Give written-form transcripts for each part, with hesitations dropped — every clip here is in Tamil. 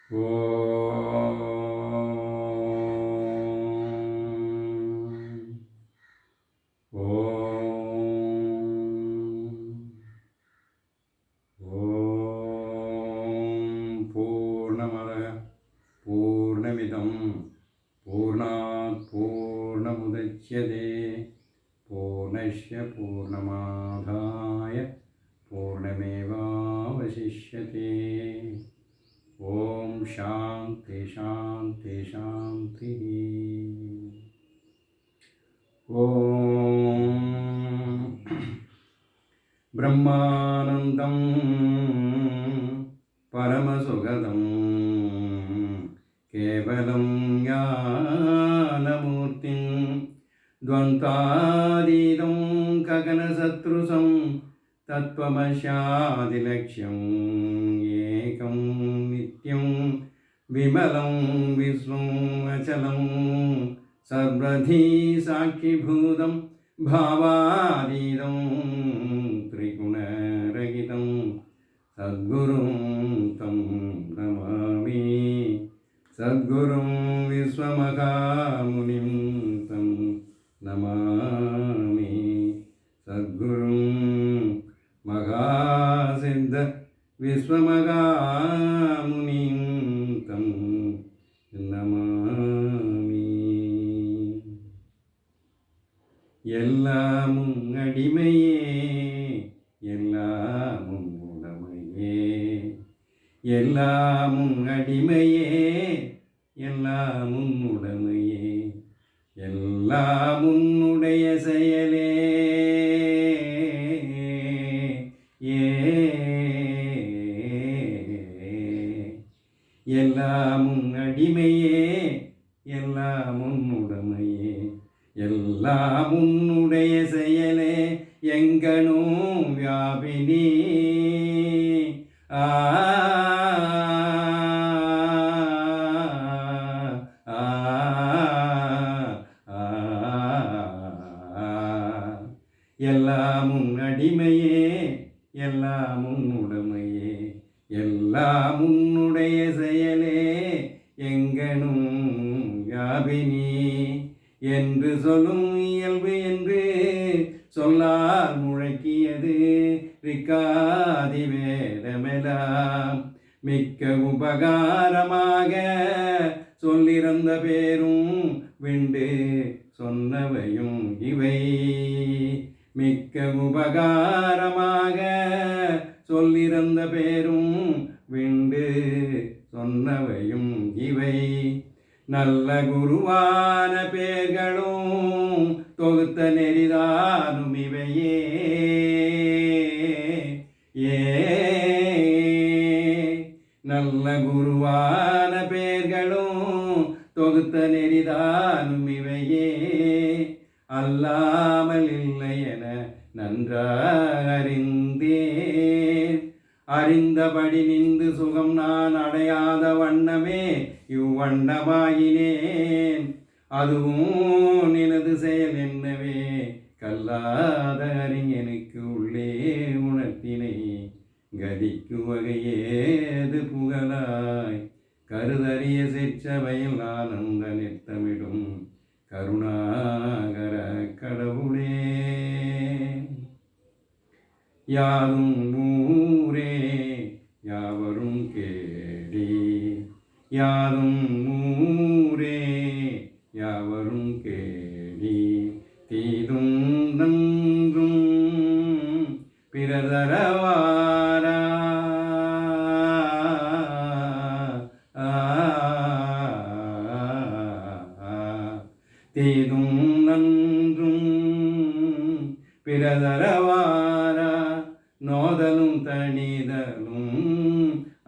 पूर्णमद पूर्णमिदं पूर्णात् पूर्णमुदच्यते पूर्णस्य पूर्णमादाय पूर्णमेवावशिष्यते। ओम शांति शांति शांति। ओम ब्रह्मानंदं परमसुखदं केवलं ज्ञानमूर्तिं द्वन्द्वातीतं गगनसदृशं तत्त्वमस्यादिलक्ष्यम् एकं नित्यं विमलं विश्वम् अचलं सर्वधी साक्षिभूतं भावातीतं त्रिगुणरहितं सद्गुरुं तं नमामि। सद्गुरुं विश्वमहामुनिं तं नमामि। सद्गुरुं महासिद्ध विश्वमहामुनिं तं नमामि। எல்லாமும் அடிமையே எல்லாமும் உடமையே எல்லாமும் அடிமையே எல்லாமும் உடமையே எல்லாம் உன்னுடைய செயலே எல்லாமும் அடிமையே எல்லாமும் உடமையே எல்லாம் உன்னுடைய செயலே எங்கனும் வியாபினி எல்லாமும் அடிமையே எல்லாமும் உடமையே எல்லாம் உன்னுடைய செயலே எங்கனும் வியாபினி என்று சொல்லும் இயல்பு என்று சொல்லால் முழக்கியது ரிக்காதி வேதமெல்லாம் மிக்க உபகாரமாக சொல்லிறந்த பேரும் விண்டு சொன்னவையும் இவை மிக்க உபகாரமாக சொல்லிறந்த பேரும் விண்டு சொன்னவையும் இவை நல்ல குருவான பேர்களும் தொகுத்த நெறிதானும் இவையே நல்ல குருவான பேர்களும் தொகுத்த நெறிதானும் இவையே அல்லாமல் இல்லை என நன்றாக அறிந்தேன் அறிந்தபடி நின்று சுகம் நான் அடையாத வண்ணமே இவ்வண்ணமாயினேன் அதுவும் நினது செயல் என்னவே கல்லாத அறிஞனுக்கு உள்ளே உணர்த்தினை கதிக்கு வகையேது புகழாய் கருதறிய சிற்றவையில் ஆனந்த நிறுத்தமிடும் கருணாகர கடவுளே யாரும் ஊரே யாவரும் கேடி யாரும் ஊரே யாவரும் கேடி தீதும் நன்றும் பிறதரவாரா தீதும் நன்றும் பிறதரவாரா நோதலும் தனிதலும்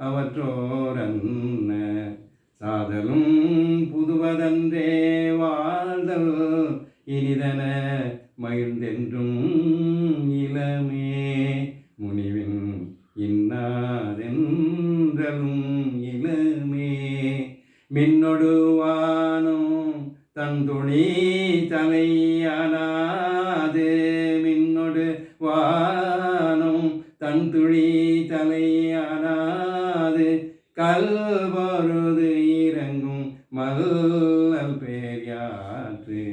அவற்றோரன்ன சாதலும் புதுவதன்றே வாழ்தல் இனிதன மகிழ்ந்தென்றும் இளமே முனிவின் இன்னாதென்றலும் இளமே மின்னொடுவானும் தன் துணி தலையானாது மின்னொடு வானும் தன் துளி தலையானாது அல்பொருது இறங்கும் மல்லல் பேரியாற்று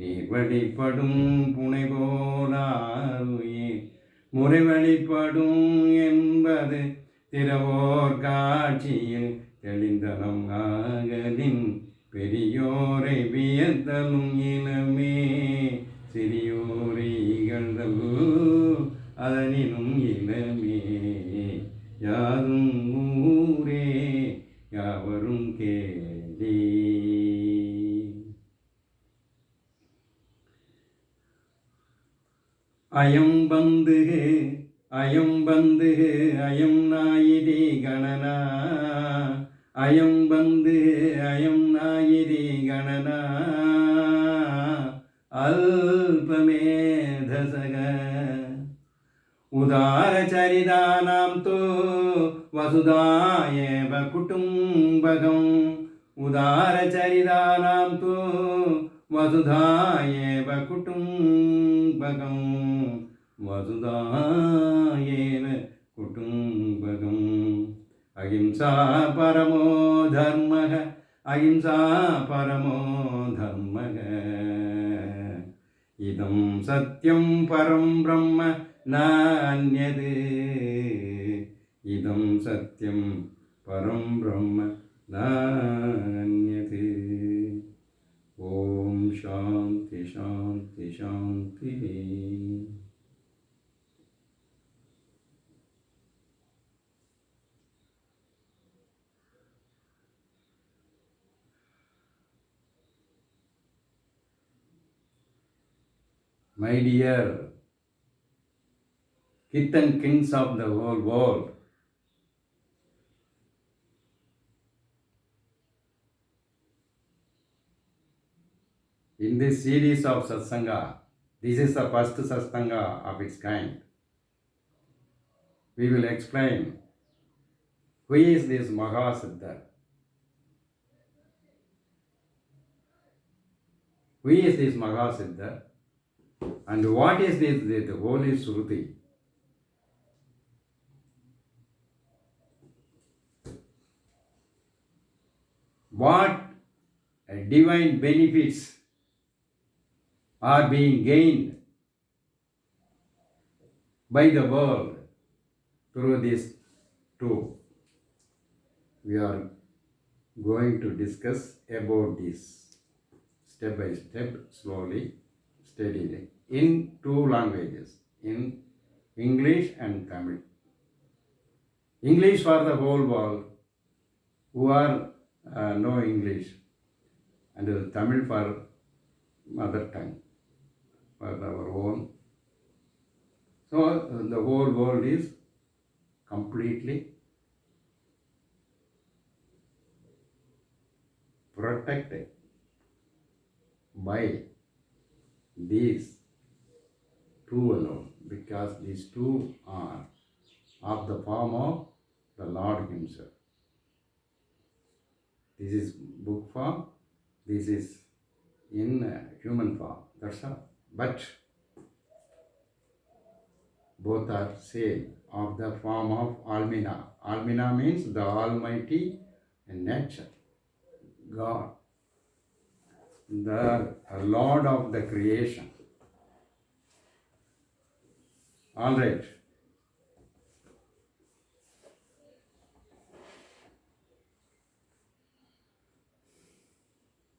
நீர் வழிபடும் புனை போலாருயிர் முறை வழிபடும் என்பது திறவோர் காட்சியில் தெளிந்தனம் ஆகலின் பெரியோரை வியத்தலும் இளமே சிறியோரை இகழ்தல் அதனினும் இளமே யாதும் ஊரே யாவரும் கேளி. அயம் பந்து அயம் பந்து அயம் நாயிரி கணனா அயம் பந்து அயம் நாயிரி கணனா அல்பமேதசக उदारचरितानां तो वसुधायैव कुटुम्बकम् उदारचरितानां तो वसुधायैव कुटुम्बकम् वसुधायैव कुटुम्बकम् अहिंसा परमो धर्मः अहिंसा परमो धर्मः इदं सत्यं परं ब्रह्म नान्यदे इदं सत्यं परं ब्रह्म नान्यदे. ओम शांति शांति शांति. My dear kith and kings of the whole world, in this series of satsanga, this is the first satsanga of its kind. We will explain who is this Mahasiddha, who is this Mahasiddha, and what is this the Holy Shruti. What divine benefits are being gained by the world through this tool. We are going to discuss about this step by step, slowly, steadily, in two languages, in English and Tamil. English for the whole world who are know English, and Tamil for mother tongue, for our own. So the whole world is completely protected by these two alone, because these two are of the form of the Lord Himself. This is book form, this is in human form, that's all. But both are same, of the form of Almina. Almina means the Almighty nature, God, the Lord of the creation. All right.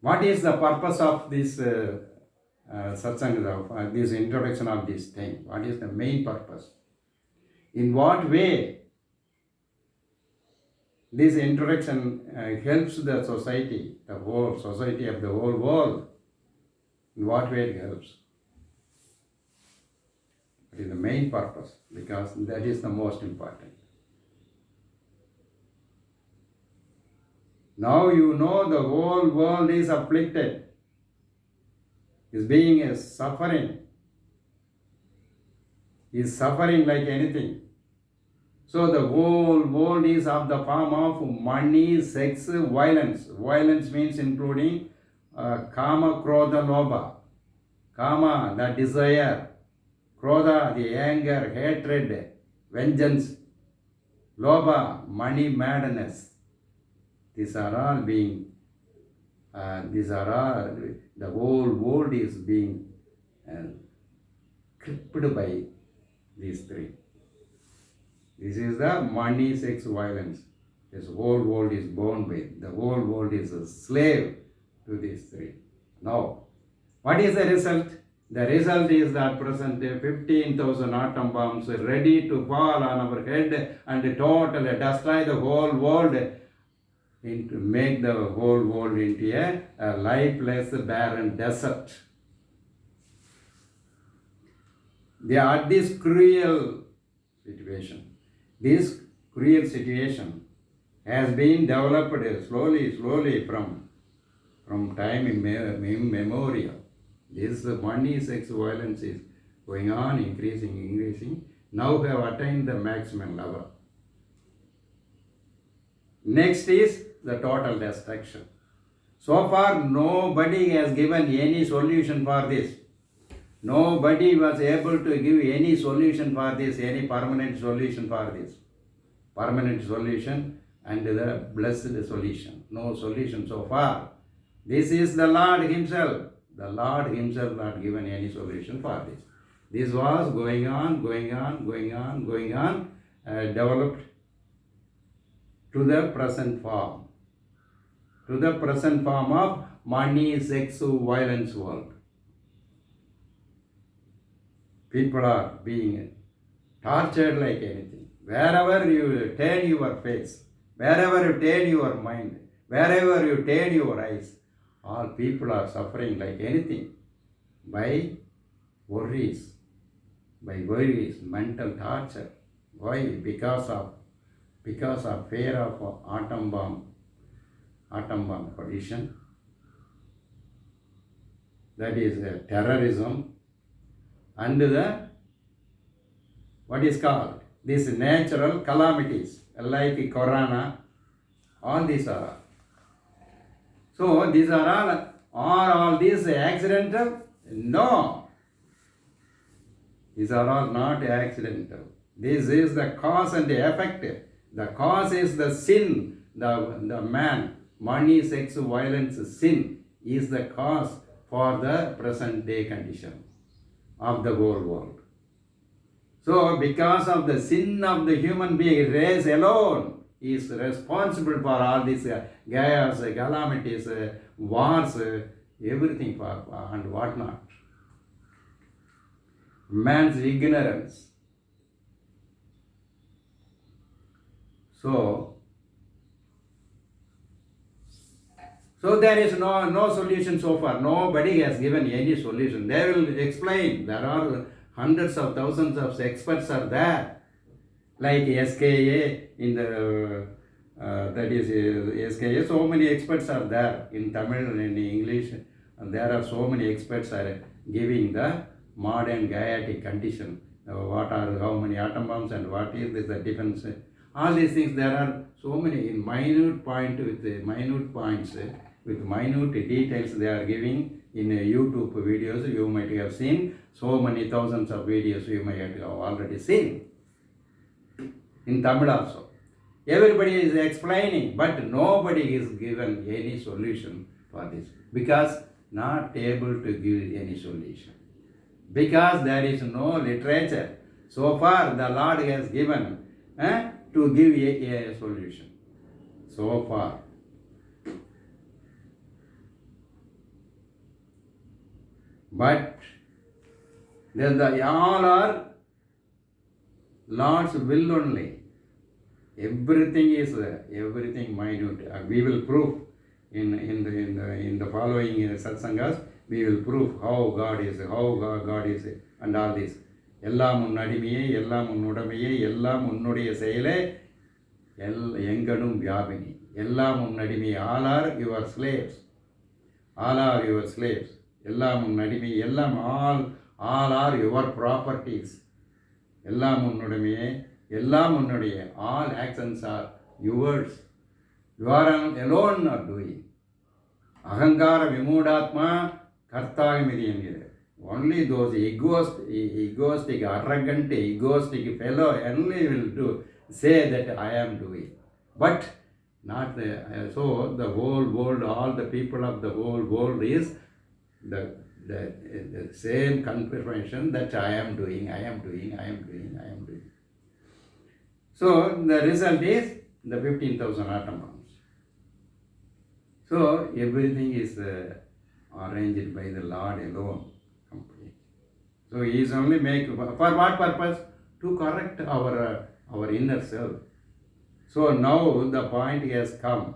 What is the purpose of this satsanga, this introduction of this thing? What is the main purpose? In what way this introduction helps the society, the whole society of the whole world? In what way it helps? It is the main purpose, because that is the most important. Now you know the whole world is afflicted, is being suffering, is suffering like anything. So the whole world is of the form of money, sex, violence. Violence means including kama, krodha, lobha. Kama, the desire. Krodha, the anger, hatred, vengeance. Lobha, money, madness. These are all being, these are all, the whole world is being crippled by these three. This is the money, sex, violence. This whole world is born with. The whole world is a slave to these three. Now, what is the result? The result is that present 15,000 atom bombs ready to fall on our head and totally destroy the whole world, to make the whole world into a lifeless, barren desert. They are at this cruel situation. This cruel situation has been developed slowly from time immemorial. This money, sex, violence is going on, increasing. Now we have attained the maximum level. Next is the total destruction. So far, nobody has given any solution for this. Nobody was able to give any solution for this, any permanent solution for this. Permanent solution and the blessed solution. No solution so far. This is the Lord Himself. The Lord Himself not given any solution for this. This was going on, developed to the present form. To the present form of money, sex, violence world. People are being tortured like anything. Wherever you turn your face, wherever you turn your mind, wherever you turn your eyes, all people are suffering like anything by worries, mental torture. Why? Because of fear of atom bomb collision. That is terrorism. And what is called these natural calamities like corona, all these are. So these are all these accidental? No. These are all not accidental. This is the cause and the effect. The cause is the sin, the man. Money, sex, violence, sin is the cause for the present day condition of the whole world. So because of the sin of the human being, race alone is responsible for all these chaos, calamities, wars, everything and whatnot. Man's ignorance. So there is no solution so far. Nobody has given any solution. They will explain. There are hundreds of thousands of experts are there, like SKA in the that is SKA. So many experts are there in Tamil and in English, and there are so many experts are giving the modern chaotic condition. How many atom bombs and what is the defense? All these things, there are so many in minute points, with minute details they are giving in YouTube videos. You might have seen so many thousands of videos you might have already seen. In Tamil also. Everybody is explaining, but nobody is given any solution for this. Because not able to give any solution. Because there is no literature. So far the Lord has given to give a solution. So far. But all are Lord's will only. Everything minute. We will prove in the following satsangas. We will prove how God is, and all this. எல்லாம் உன் அடிமையே, எல்லாம் உன் உடைமையே, எல்லாம் உன்னுடைய செயலே, எங்கனும் வியாபினி. எல்லாம் உன் அடிமையே. All are your slaves. All are your slaves. எல்லாம் உன் அடிமை, எல்லாம் all are your properties. எல்லாம் உன்னுடைமையே, எல்லாம் உன்னுடைய. All actions are yours. You are alone not doing. அகங்கார விமூடாத்மா கர்த்தாகமிதி என்கிறது. Only those egoistic, arrogant, fellow only will say that I am doing. But Not the, so the whole world, all the people of the whole world is the same confirmation that I am doing, I am doing, I am doing, I am doing. So the result is the 15,000 atom bombs. So everything is arranged by the Lord alone, complete. So he is only make, for what purpose? To correct our inner self. So now the point has come,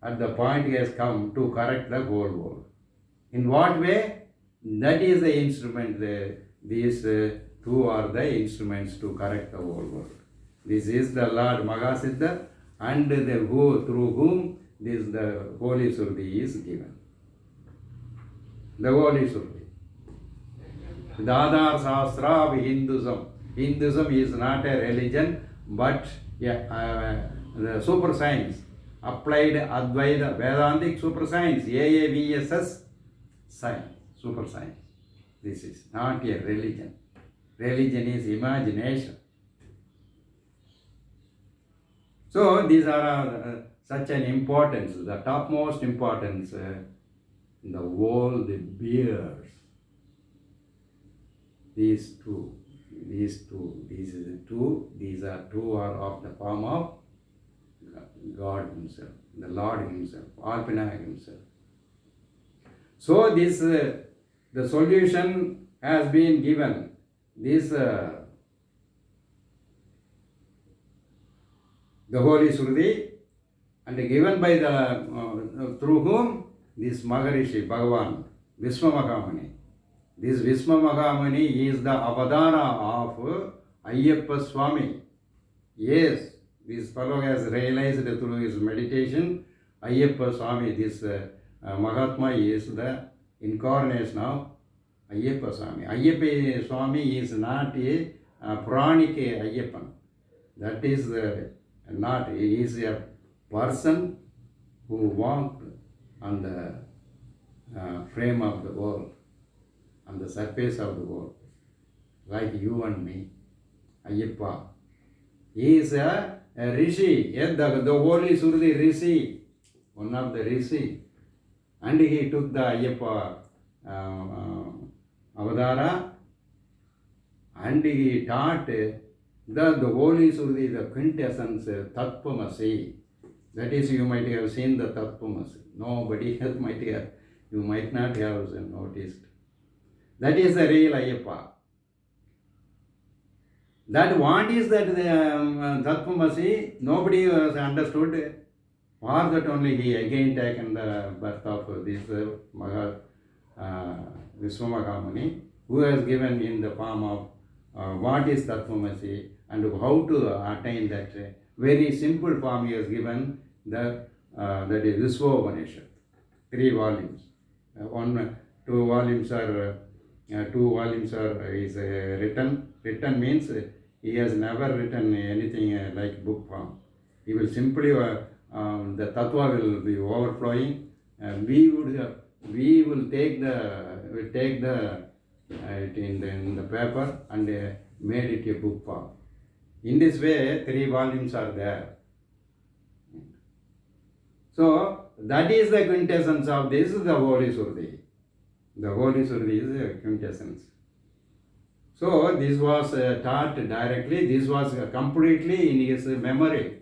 and the point has come to correct the whole world. In what way? That is the instrument. These two are the instruments to correct the whole world. This is the Lord Mahasiddha, and through whom this the Holy Surdi is given. The Holy Surdi. Dadar Sastra of Hinduism. Hinduism is not a religion, but the super science. Applied Advaita Vedantic super science. AAVSS science. Super science. This is not a religion. Religion is imagination. So these are such an importance, the topmost importance the world bears. These are two are of the form of God Himself, the Lord Himself, Alpina Himself. So this the solution has been given. This the Holy Surdi, and given by the through whom this Maharishi Bhagavan Viswamahamuni. This Viswamahamuni is the avatara of Ayyappa Swami. Yes, this fellow has realized through his meditation, Ayyappa Swami, this Mahatma is the incarnation of Ayyappa Swami. Ayyappa Swami is not a Puranic Ayyappan. That is not, he is a person who walked on the frame of the world, on the surface of the world, like you and me, Ayyappa. He is a rishi, yes, the Holy Surdi rishi, one of the rishi, and he took the Ayyappa Avadara, and he taught the Holy Surdi, the quintessence, Tattvamasi. That is, you might have seen the Tattvamasi. Nobody else might have, you might not have noticed. That is the real Ayyappa. That what is that the Tattvamasi, nobody has understood. For that only he again taken the birth of this Viswamahamuni, who has given in the form of what is Tattvamasi and how to attain that very simple form. He has given that is Visvopanishad, 3 volumes. Two volumes are written. Written means he has never written anything like book form. He will simply the tattva will be overflowing, and we will take it in the paper and made it a book form. In this way, 3 volumes are there. So that is the quintessence of this, the Holy Surdi. The Holy Surdi is a quintessence. So this was taught directly. This was completely in his memory.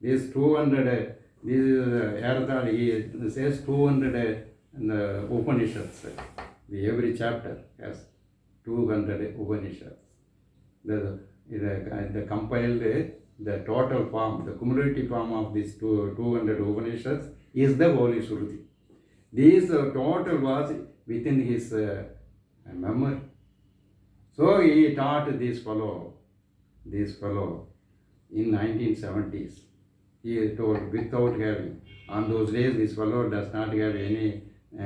This 200, this is Earthal, he says 200 in the Upanishads. Every chapter has 200 Upanishads. The compiled, the total form, the cumulative form of these 200 Upanishads is the Holy Surdi. This total was within his memory. So he taught this fellow in 1970s. He told without having, on those days this fellow does not have any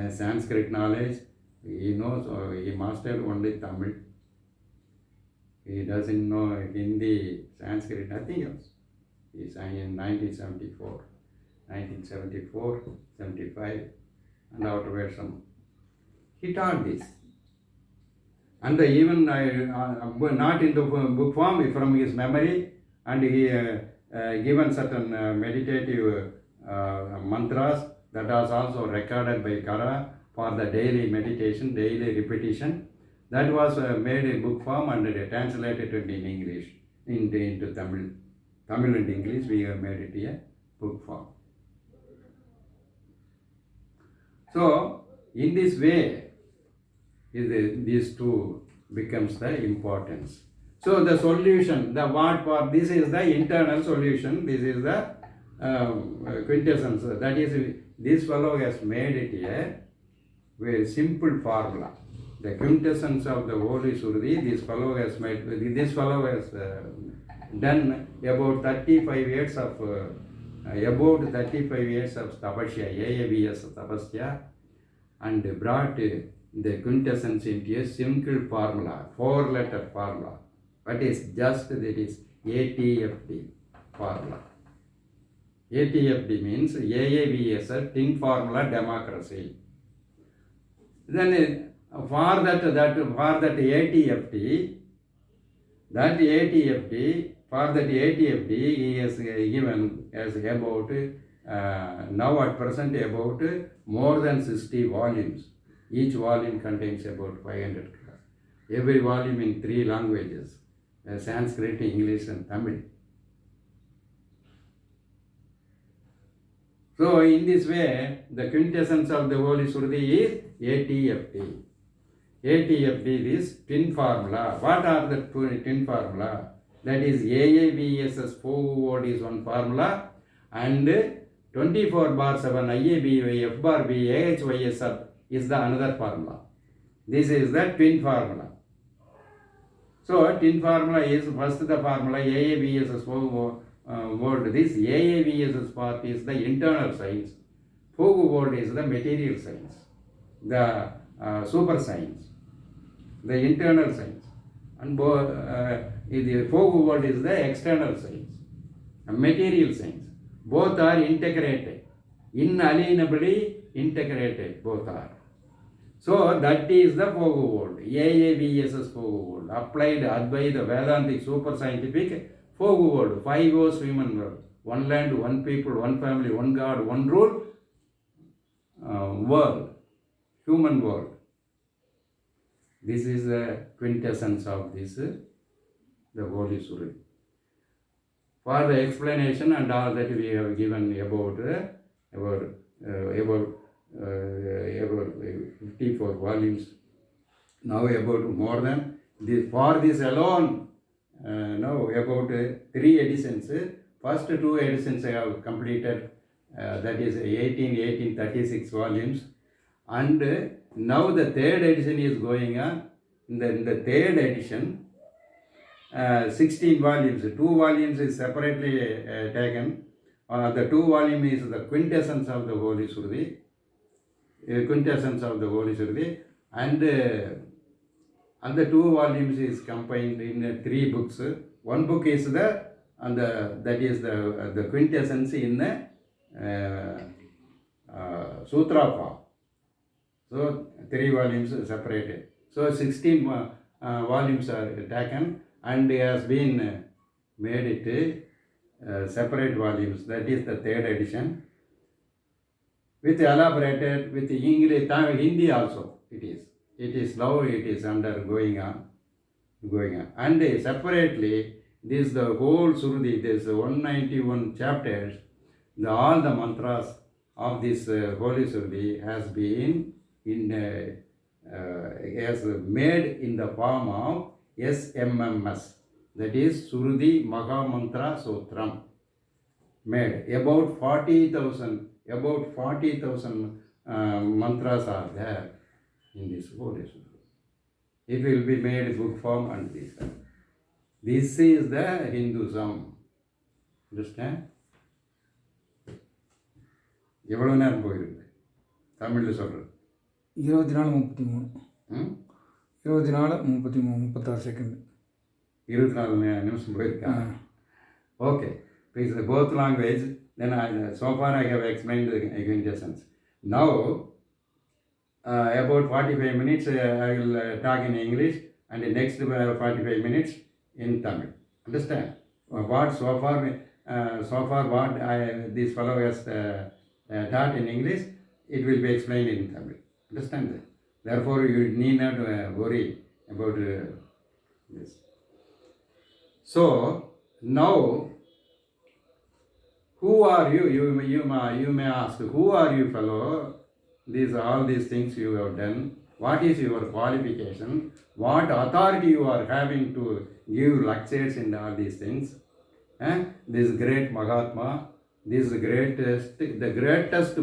Sanskrit knowledge. He knows, he mastered only Tamil. He doesn't know Hindi, Sanskrit, nothing else. He sang in 1974, 75, and afterwards he taught this. And even not into book form, from his memory, and he given certain meditative mantras that was also recorded by Kara for the daily meditation, daily repetition. That was made in book form and translated in English, into Tamil. Tamil and English, we have made it a book form. So, in this way, these two becomes the importance. So, the solution, the what for this is the internal solution, this is the quintessence. That is, this fellow has made it a very simple formula. The quintessence of the Holy Surdi, this fellow has done about 35 years of tapasya, AAVS tapasya, and brought the quintessence into a simple formula, 4-letter formula. But it's just that is ATFD formula. ATFD means AAVS, Think Formula Democracy. Then for that ATFD, he has given as about now at present about more than 60 volumes. Each volume contains about 500 class. Every volume in 3 languages, Sanskrit, English and Tamil. So in this way, the quintessence of the Holy Surdi is ATFD. ATFD is twin formula. What are the twin formula? That is AAVSS 4 word is one formula, and 24/7 IABY F bar B AHYS is the another formula. This is the twin formula. So twin formula is first the formula AAVSS 4 word. This AAVSS part is the internal science. Fogu word is the material science, the super science, the internal science, and the Fogu word is the external science, material science. Both are integrated, inalienably integrated, both are. So that is the Fogu word, AAVSS Fogu word, applied Advaita Vedantic super scientific Fogu word, 5 O's human world, one land, one people, one family, one God, one rule, world, human world. This is the quintessence of this, the Holy Surdi. For the explanation and all that we have given about 54 volumes, now about more than this, for this alone, now about 3 editions. First 2 editions I have completed, that is 36 volumes, and now the 3rd edition is going on. In the 3rd edition, 16 volumes, 2 volumes is separately taken. The 2 volumes is the quintessence of the Holy Surdi, and the 2 volumes is combined in 3 books. One book is that is the quintessence in the sutra form. So 3 volumes separated. So 16 volumes are taken and has been made it separate volumes. That is the 3rd edition, with elaborated with English, Hindi also. It is now it is going on, and separately this the whole Surdi. This 191 chapters. All the mantras of this Holy Surdi has been has made in the form of SMMS, that is Surdi Mahamantra Sutram, made about 40,000 mantras are there in this Holy Surdi. It will be made book form and this. This is the Hinduism. Understand? எவ்வளோ நேரம் போயிருக்கு தமிழில் சொல்கிறது? 24:33 செகண்ட். 24 நிமிஷம் போயிருக்கா? Okay. Please, both language. Then so far I have explained the quintessence. Now, about 45 minutes I will talk in English, and the next 45 minutes in Tamil. Understand? What so far what this fellow has taught in English, it will be explained in Tamil. Understand that? Therefore, you need not worry about this. So, now, who are you? You may ask, who are you, fellow? All these things you have done. What is your qualification? What authority you are having to give lectures in all these things? This great Mahatma, the greatest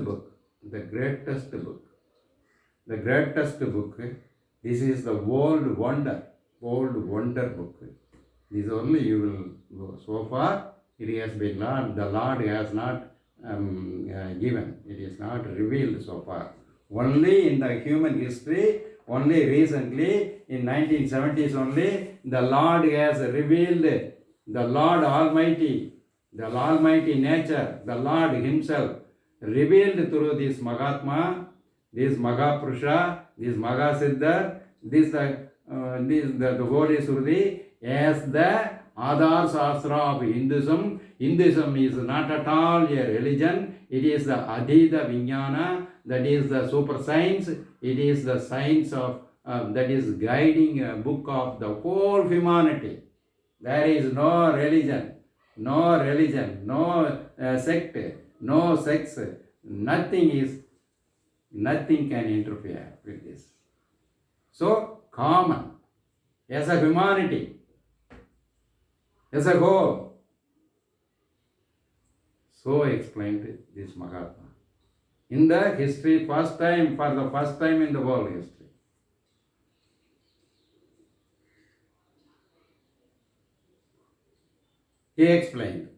book, the greatest book. The greatest book, this is the world wonder book. This only you will go. So far, it has been not, the Lord has not given, it is not revealed so far. Only in the human history, only recently, in 1970s only, the Lord has revealed the Lord Almighty, the Almighty nature, the Lord Himself, revealed through this Mahatma, this Mahapurusha, this Mahasiddhar, the Holy Surdi, as the Adhar Shastra of Hinduism. Hinduism is not at all a religion, it is the Adhita Vijnana, that is the super science, it is the science of, that is guiding a book of the whole humanity. There is no religion, no sect, no sex, nothing can interfere with this. So, common, as a humanity, as a whole. So explained this Mahatma. In the history, for the first time in the world history. He explained.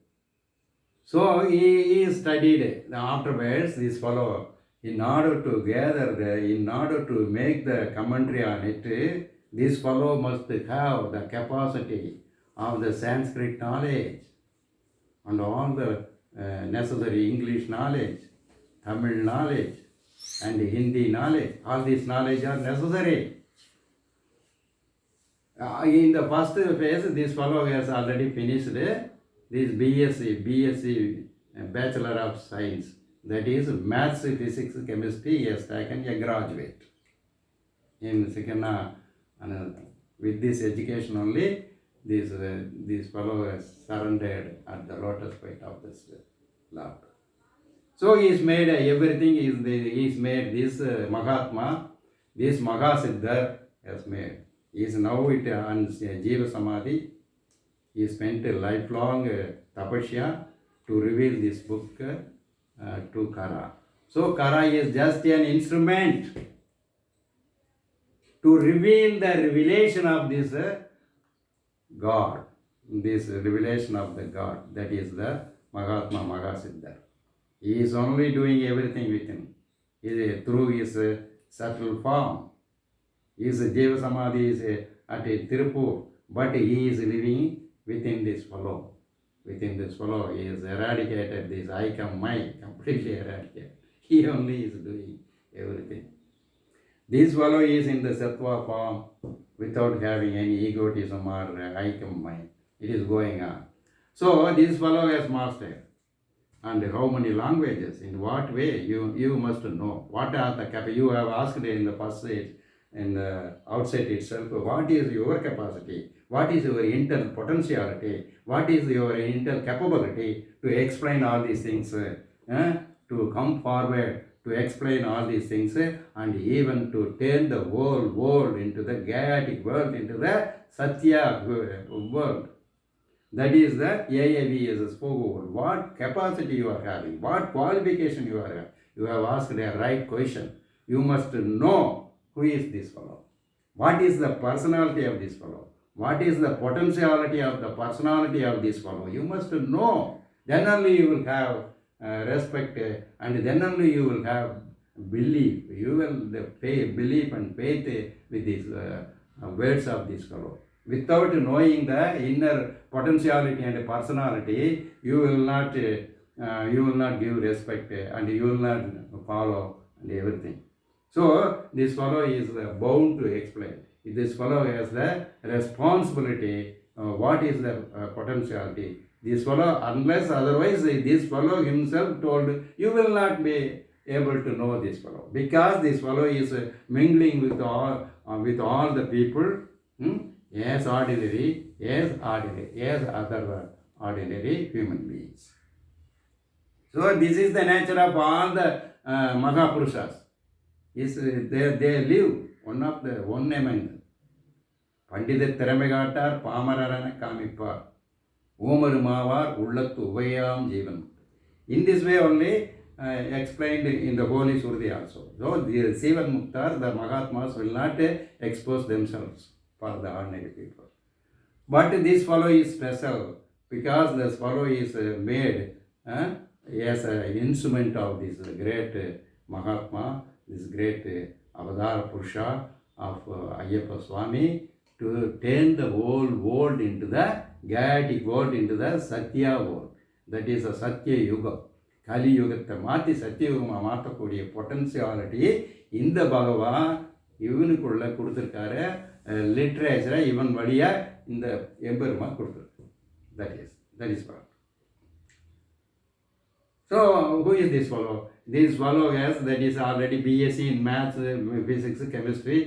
So he studied afterwards, this fellow, in order to make the commentary on it, this fellow must have the capacity of the Sanskrit knowledge and all the necessary English knowledge, Tamil knowledge, and Hindi knowledge. All this knowledge are necessary. In the first phase, this fellow has already finished this BSc, Bachelor of Science. That is Maths, Physics, Chemistry. He has taken a graduate. In second, with this education only, this fellow has surrendered at the lotus feet of this Lord. So he has made everything. He has made this Mahatma, this Mahasiddhar has made. He is now on Jiva Samadhi. He spent a lifelong tapasya to reveal this book to Kara. So Kara is just an instrument to reveal the revelation of this God, this revelation of the God, that is the Mahatma Mahasiddhar. He is only doing everything within, through his subtle form. His Jiva Samadhi is at Tirupur, but he is living within this fellow. Within this fellow, he has eradicated this I come, my, completely eradicated. He only is doing everything. This fellow is in the Sattva form without having any egotism or I come, my. It is going on. So this fellow has mastered. And how many languages? In what way? You must know. What are the you have asked in the first stage, in the outset itself, what is your capacity? What is your intel potentiality? What is your intel capability to explain all these things, to come forward, to explain all these things, and even to turn the whole world into the Gayatic world, into the Satya world. That is the AAV as a spoke word. What capacity you are having, what qualification you are having. You have asked a right question. You must know who is this fellow. What is the personality of this fellow? What is the potentiality of the personality of this fellow? You must know. Then only you will have respect, and then only you will have belief. You will belief and faith with these words of this fellow. Without knowing the inner potentiality and personality, you will not give respect, and you will not follow and everything. So this fellow is bound to explain. This fellow has the responsibility. What is the potentiality? This fellow, unless otherwise, this fellow himself told, you will not be able to know this fellow, because this fellow is mingling with all the people, as ordinary, as other ordinary human beings. So this is the nature of all the Mahapurushas. They live one among them. பண்டித திறமை காட்டார் பாமரன காமிப்பார் ஊமரு மாவார் உள்ளத்து உபயாம் ஜீவன். In this way only explained in the Holy Surdi also. So the Sivan Muktar, the Mahatmas will not expose themselves for the ordinary people. But this fellow is special because this fellow is made as an instrument of this great Mahatma, this great Avadara Purusha of Ayyappa Swami, to turn the whole world into the Gayati world, into the Satya world. That is a Satya Yuga. Kali Yugatta Mati Satya Yuga மாற்றக்கூடிய பொட்டன்சியாலிட்டி இந்த பகவா இவனுக்குள்ள கொடுத்துருக்காரு. லிட்ரேச்சரை இவன் வழியாக இந்த எம்பெருமா கொடுத்துருக்கு. That is what. So who is this fellow? This fellow has, that is already BSc in maths, physics, chemistry.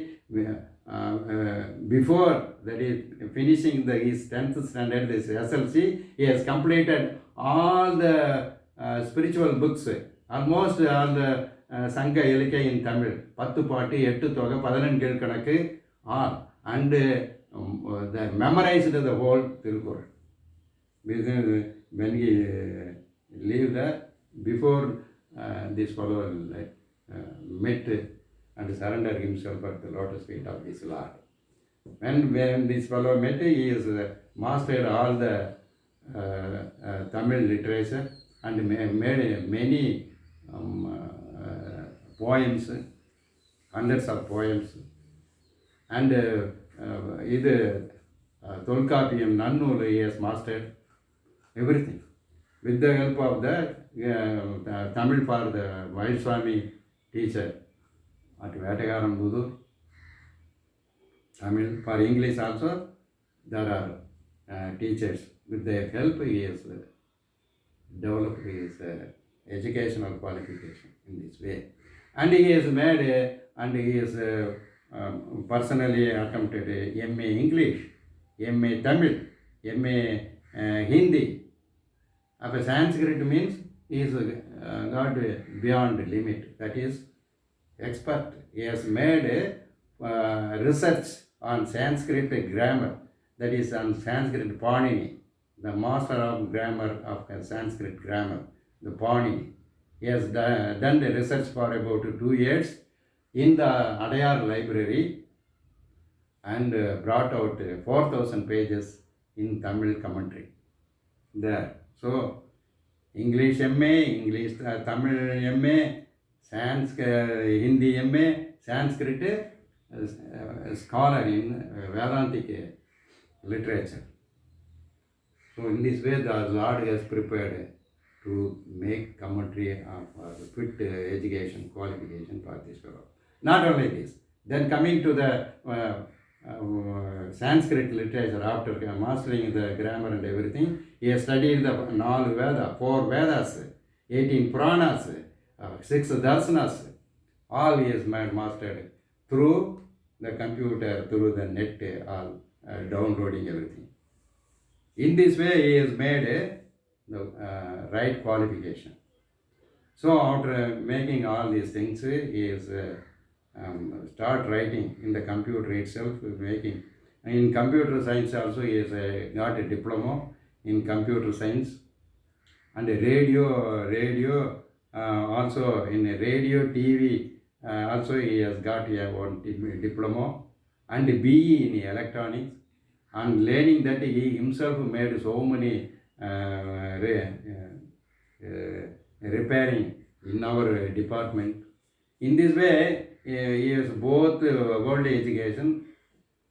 Before that is finishing his 10th standard, this SLC, he has completed all the spiritual books, almost all the Sangha Ilika in Tamil, 10 பாட்டு 8 தொகை 11 கீழ்கணக்கு all, and they memorized the whole Tirukkural. When he lived there, before this fellow met and surrendered himself at the lotus feet of this Lord. When this fellow met, he has mastered all the Tamil literature and made many poems, hundreds of poems, and Tolkapiyam, Nannul, he has mastered everything. With the help of the Tamil for the Vaiswami teacher at Vatagarambudur, Tamil. For English also, there are teachers. With their help, he has developed his educational qualification in this way. And he has made, and he has personally attempted MA English, MA Tamil, MA Hindi. Of a Sanskrit means he is got beyond limit. That is expert. He has made research on Sanskrit grammar. That is on Sanskrit Panini, the master of grammar of Sanskrit grammar, the Panini. He has done the research for about 2 years in the Adayar library and brought out 4,000 pages in Tamil commentary there. So English MA, English Tamil MA, Hindi MA, Sanskrit scholar in Vedantic literature. So in this way, the Lord has prepared to make commentary of fit education qualification for this fellow. Not only this, then coming to the Sanskrit literature, after mastering the grammar and everything, he has studied the 4 Vedas, 18 Puranas, 6 Darsanas. All he has mastered through the computer, through the net, all downloading everything. In this way, he has made the right qualification. So after making all these things, he is start writing in the computer itself, making. In computer science also, he has got a diploma in computer science, and radio also in radio, TV also he has got one diploma, and BE in electronics. And learning that, he himself made so many repairing in our department. In this way, he has both worldly education.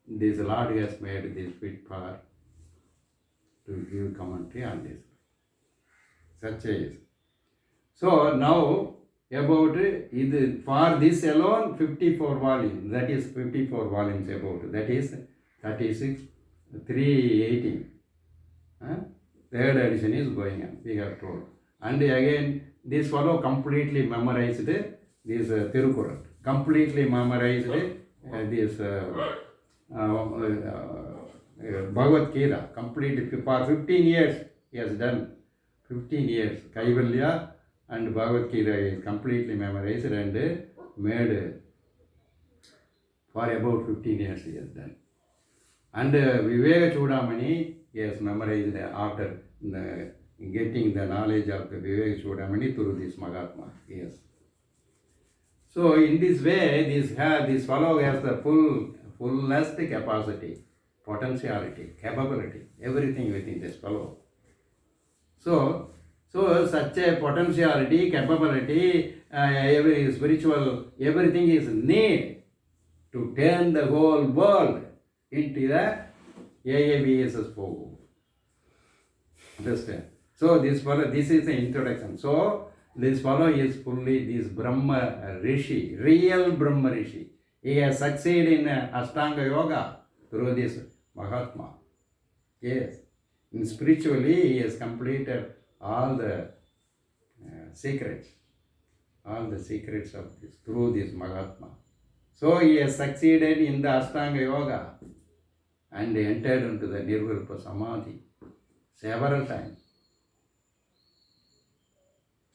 This Lord has made this fit for to give commentary on this. Such is. So now about it, for this alone 54 volumes. That is 54 volumes about. That is 36, 318. Third edition is going on, we have told. And again, this fellow completely memorized this Tirukural, completely memorized this Bhagavad Gita, completely for 15 years he has done. 15 years, Kaivalya and Bhagavad Gita is completely memorized and made for about 15 years he has done. And Viveka Chudamani he has memorized after getting the knowledge of the Viveka Chudamani through this Mahatma. Yes. So in this way, this fellow has the fullest capacity, potentiality, capability, everything within this fellow. So such a potentiality, capability, every spiritual, everything is need to turn the whole world into the AAVSS Fogu. Understand? So this fellow, this is the introduction. So this fellow is fully this Brahma Rishi, real Brahma Rishi. He has succeeded in Ashtanga Yoga through this Mahatma. Yes. And spiritually, he has completed all the secrets of this through this Mahatma. So he has succeeded in the Ashtanga Yoga and entered into the Nirvikalpa Samadhi several times.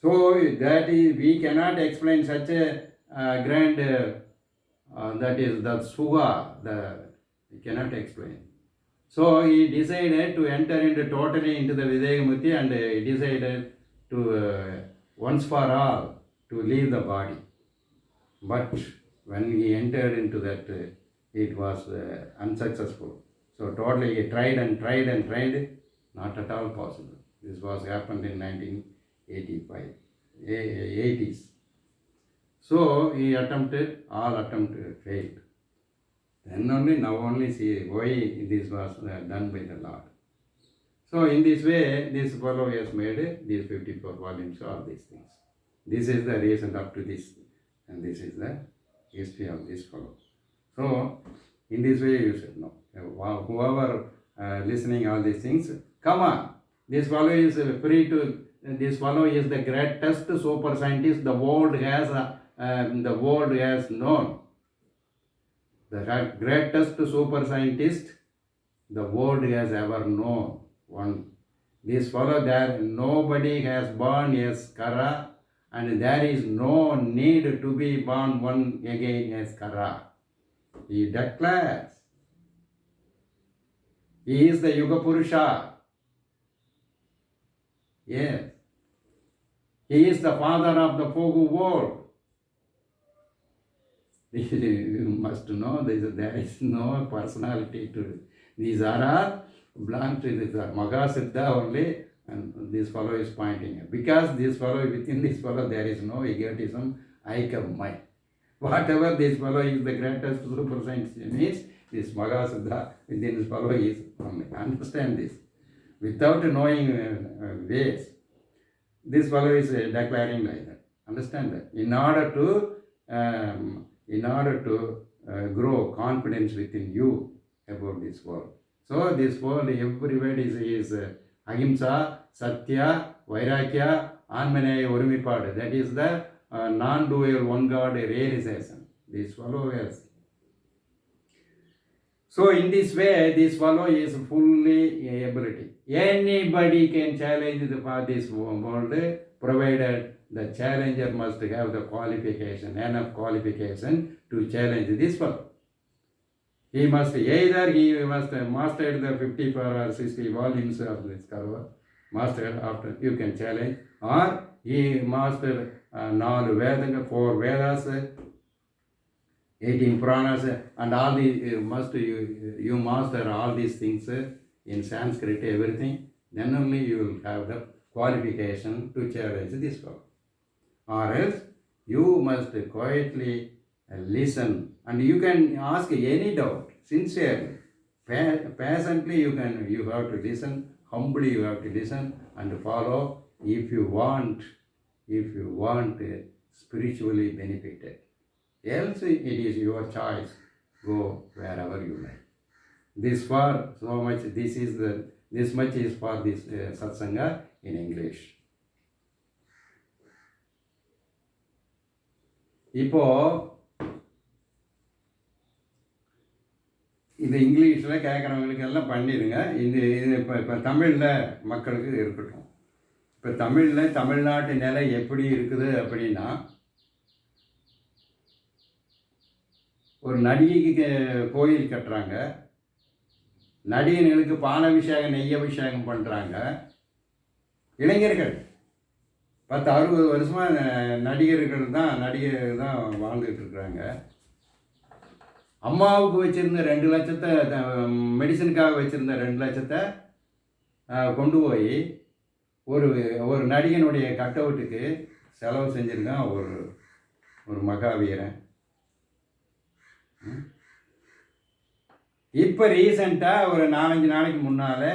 So that is, we cannot explain such a grand, that is the Sugha, we cannot explain. So he decided to enter totally into the Videgamukti and he decided to once for all to leave the body. But when he entered into that, it was unsuccessful. So totally he tried and tried, not at all possible. This was happened in 1985, 80s. So he all attempted, failed. Then only, now only see why this was done by the Lord. So in this way, this fellow has made these 54 volumes, all these things. This is the reason up to this, and this is the history of this fellow. So in this way you should know. Whoever listening all these things, come on. This fellow is free to, this fellow is the greatest super scientist the world has known. The greatest super scientist the world has ever known. One. This fellow, there nobody has born as Kara, and there is no need to be born one again as Kara. He declares. He is the Yuga Purusha. Yes. He is the father of the Fogu world. You must know there is no personality to it. These are all belong to this Magasiddha only, and this fellow is pointing at. Because this fellow, within this fellow, there is no egotism, aikam mind. Whatever this fellow is the greatest super scientist means, this Magasiddha within this fellow is only. Understand this. Without knowing ways, this fellow is declaring like that. Understand that. In order to grow confidence within you about this world. So this world, everywhere is Ahimsa, Satya, Vairagya, Anmaneya Urumipadu. That is the non-dual one God realization. This fellow has. So in this way, this fellow is fully ability. Anybody can challenge this world, provided the challenger must have the qualification, enough qualification to challenge this fellow. He must master the 54 or 60 volumes of this Karva, master after you can challenge, or he mastered 4 Vedas, 4 Vedas, 18 Puranas, and all these you master all these things in Sanskrit, everything, then only you will have the qualification to challenge this fellow. Or else you must quietly listen, and you can ask any doubt sincerely, patiently. You have to listen, humbly you have to listen and follow if you want spiritually benefited. Else it is your choice. Go wherever you like. This far so much. This is the This much is for this satsanga in English. இப்போ இது இங்கிலீஷில் கேட்குறவங்களுக்கு எல்லாம் பண்ணிடுங்க. இது இப்போ தமிழில் மக்களுக்கு இருக்கட்டும். இப்போ தமிழில் தமிழ்நாட்டு நிலை எப்படி இருக்குது அப்படின்னா, ஒரு நடிகைக்கு கோயில் கட்டுறாங்க, நடிகர்களுக்கு பாலாபிஷேகம் நெய் அபிஷேகம் பண்ணுறாங்க. இளைஞர்கள் 10-60 வருஷமாக நடிகர்கள் தான் வாழ்ந்துட்டு இருக்கிறாங்க. அம்மாவுக்கு வச்சுருந்த 2 லட்சத்தை மெடிசனுக்காக வச்சுருந்த 2 லட்சத்தை கொண்டு போய் ஒரு நடிகனுடைய கட் அவுட்டுக்கு செலவு செஞ்சுருக்கான் ஒரு மகாவீரன். இப்போ ரீசண்டாக ஒரு 4-5 நாளைக்கு முன்னால்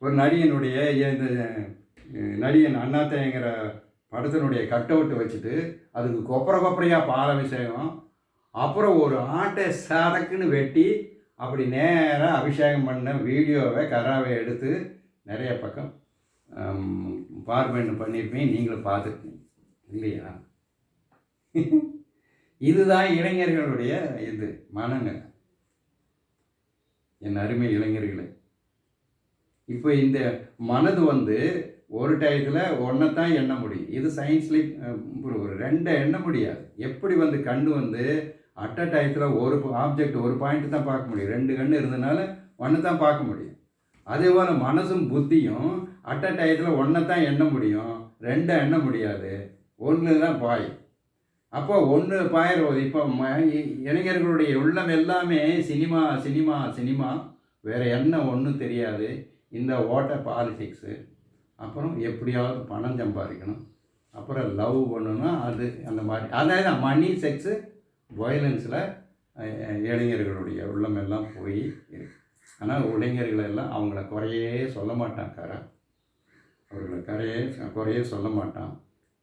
ஒரு நடிகனுடைய நடிகன் அண்ணாத்தைங்கிற படத்தினுடைய கட் அவுட்டை வச்சுட்டு அதுக்கு கொப்பரையாக பாலாபிஷேகம், அப்புறம் ஒரு ஆட்டை சடக்குன்னு வெட்டி அப்படி நேராக அபிஷேகம் பண்ண வீடியோவை கராவை எடுத்து நிறைய பக்கம் பார்மெண்ட் பண்ணியிருப்பேன், நீங்களும் பார்த்துருப்பீங்க இல்லையா? இதுதான் இளைஞர்களுடைய மனநிலை. என் அருமை இளைஞர்களே, இப்போ இந்த மனது ஒரு டயத்தில் ஒன்றைத்தான் எண்ண முடியும். இது சயின்ஸ்லேயும் ஒரு 2 எண்ண முடியாது. எப்படி கண்ணு அட் அ டயத்தில் ஒரு ஆப்ஜெக்ட் ஒரு பாயிண்ட் தான் பார்க்க முடியும். 2 கண்ணு இருந்ததுனால ஒன்று தான் பார்க்க முடியும். அதே போல் மனசும் புத்தியும் அட் அ டயத்தில் ஒன்றை தான் எண்ண முடியும், 2 எண்ண முடியாது. 1 தான் பாயும். அப்போ 1 பாயிரம். இப்போ இளைஞர்களுடைய உள்ளம் எல்லாமே சினிமா சினிமா சினிமா, வேறு என்ன ஒன்றும் தெரியாது. இந்த ஓட்ட பாலிடிக்ஸு, அப்புறம் எப்படியாவது பணம் சம்பாதிக்கணும், அப்புறம் லவ் பண்ணணும், அது அந்த மாதிரி. அதாவது மணி, செக்ஸு, வயலன்ஸில் இளைஞர்களுடைய உள்ளம் எல்லாம் போய் இருக்கு. ஆனால் இளைஞர்கள் எல்லாம் அவங்கள குறையே சொல்ல மாட்டான் அவர்களை குறையே சொல்ல மாட்டான்.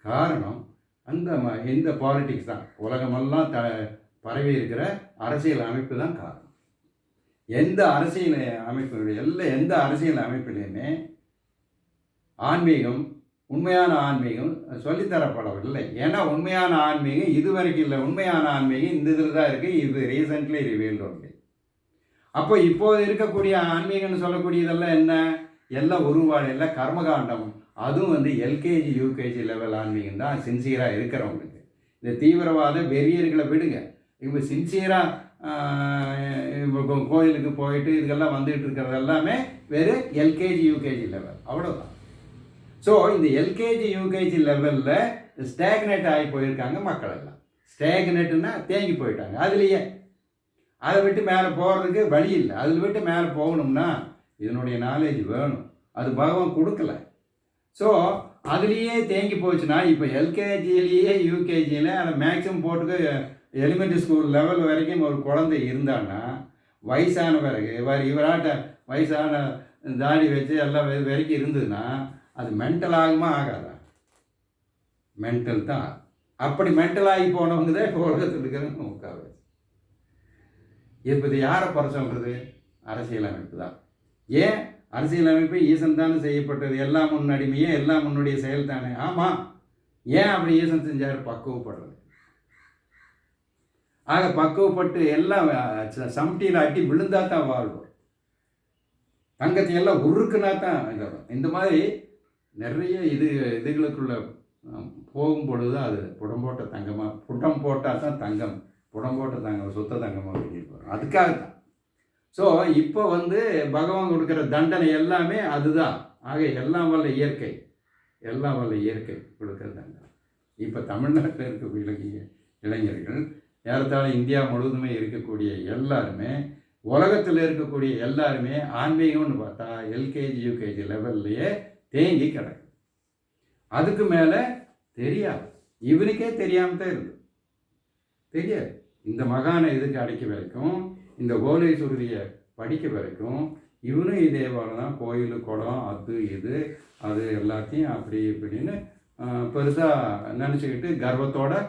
காரணம் இந்த பாலிடிக்ஸ் தான். உலகமெல்லாம் பரவி இருக்கிற அரசியல் அமைப்பு தான் காரணம். எந்த அரசியல் அமைப்பிலையுமே ஆன்மீகம், உண்மையான ஆன்மீகம் சொல்லித்தரப்படவில்லை. ஏன்னா உண்மையான ஆன்மீகம் இதுவரைக்கும் இல்லை. உண்மையான ஆன்மீகம் இந்த இதில் தான் இருக்குது. இது ரீசெண்ட்லி ரிவீல்டு ஒன்லி. அப்போ இப்போது இருக்கக்கூடிய ஆன்மீகம்னு சொல்லக்கூடியதெல்லாம் என்ன? எல்லாம் உருவாடு, எல்லாம் கர்மகாண்டம். அதுவும் எல்கேஜி யூகேஜி லெவல் ஆன்மீகம் தான் சின்சியராக இருக்கிறவங்களுக்கு. இந்த தீவிரவாத வெறியர்களை விடுங்க. இப்போ சின்சியராக கோயிலுக்கு போயிட்டு இதுக்கெல்லாம் வந்துட்டு இருக்கிறது எல்லாமே வெறும் எல்கேஜி யூகேஜி லெவல், அவ்வளோதான். ஸோ இந்த எல்கேஜி யூகேஜி லெவலில் ஸ்டேக்னேட் ஆகி போயிருக்காங்க மக்கள் எல்லாம். ஸ்டேக்னேட்டுன்னா தேங்கி போயிட்டாங்க. அதுலேயே அதை விட்டு மேலே போகிறதுக்கு வழி இல்லை. அதில் விட்டு மேலே போகணும்னா இதனுடைய நாலேஜ் வேணும். அது பகவான் கொடுக்கல. ஸோ அதுலேயே தேங்கி போச்சுன்னா இப்போ எல்கேஜிலேயே யூகேஜியில் அதை மேக்ஸிமம் போட்டுக்கு எலிமெண்ட்ரி ஸ்கூல் லெவல் வரைக்கும் ஒரு குழந்தை இருந்தான்னா வயசான பிறகு இவராட்ட வயசான தாடி வச்சு எல்லாம் வரைக்கும் இருந்ததுன்னா அது மென்டல் ஆகுமா ஆகாதா? மென்டல் தான். அப்படி மென்டல் ஆகி போனவங்க தான் இப்போ உலகத்தில் இருக்கிறவங்க முக்கால்வாசி. இப்போ இது யாரை குறை சொல்கிறது? அரசியலமைப்பு தான். ஏன் அரசியலமைப்பு ஈசன் தானே செய்யப்பட்டது. எல்லாம் முன்னடிமையே, எல்லாம் முன்னுடைய செயல் தானே. ஆமாம், ஏன் அப்படி ஈசன் செஞ்சார்? பக்குவப்படுறது. ஆக பக்குவப்பட்டு எல்லாம் சமட்டியில் அட்டி விழுந்தா தான் வாழ்வோம். தங்கத்தை எல்லாம் உருக்குனா தான் இந்த மாதிரி நிறைய இதுகளுக்குள்ள போகும் பொழுது அது புடம் போட்ட தங்கமாக, புடம் போட்டால் தான் தங்கம், புடம் போட்ட தங்கம் சுத்த தங்கமாக வெளியில் போகிறோம். அதுக்காக தான். ஸோ இப்போ பகவான் கொடுக்குற தண்டனை எல்லாமே அதுதான். ஆக எல்லாம் வல்ல இயற்கை கொடுக்குற தண்டனை. இப்போ தமிழ்நாட்டில் இருக்கக்கூடிய இளைஞர்கள், ஏறத்தாழ இந்தியா முழுவதுமே இருக்கக்கூடிய எல்லாருமே, உலகத்தில் இருக்கக்கூடிய எல்லாருமே ஆன்மீகம்னு பார்த்தா எல்கேஜி யூகேஜி லெவல்லையே தேங்கி கிடக்கு. அதுக்கு மேலே தெரியாது. இவனுக்கே தெரியாமல் தான் இருக்குது. தெரியாது. இந்த மகானை இதுக்கு அடைக்க வரைக்கும், இந்த கோலை சுருதியை படிக்க வரைக்கும் இவனும் இதே போல தான் கோயில் குளம் அது எல்லாத்தையும் அப்படி இப்படின்னு பெருசாக நினச்சிக்கிட்டு கர்வத்தோடு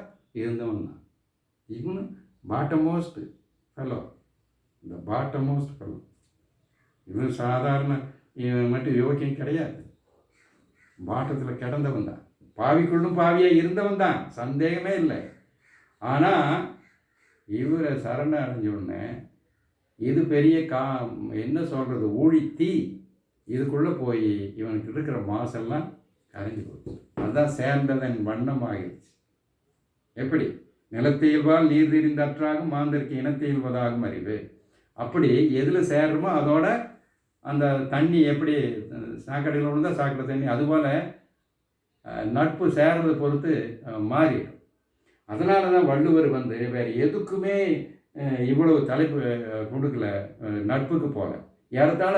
இருந்தவன் தான் இவனு. பாட்டமோஸ்ட் ஃபெலோ, இந்த பாட்டமோஸ்ட் ஃபெலோ. இவன் சாதாரண இவன் மட்டும் யோக்கியம் கிடையாது, வாட்டத்தில் கிடந்தவன் தான், பாவிக்குள்ளும் பாவியாக இருந்தவன் தான், சந்தேகமே இல்லை. ஆனால் இவரை சரண அடைஞ்சோடனே இது பெரிய என்ன சொல்கிறது, ஊழி தீ இதுக்குள்ளே போய் இவனுக்கு இருக்கிற மாசெல்லாம் கரைஞ்சி போச்சு. அதுதான் சேர்ந்ததன் வண்ணம் ஆகிடுச்சு. எப்படி நிலத்தியல்வால் நீர் தெரிந்த அற்றாகும் மாந்தருக்கு இனத்தியல்வதாகும் அறிவு. அப்படி எதில் சேர்றமோ அதோட அந்த தண்ணி எப்படி சாக்கடையில் விழுந்தா சாக்கடை தண்ணி, அதுபோல் நட்பு சேர்றதை பொறுத்து மாறிடும். அதனால தான் வள்ளுவர் வேறு எதுக்குமே இவ்வளவு தலைப்பு கொடுக்கல, நட்புக்கு போல. ஏறத்தாழ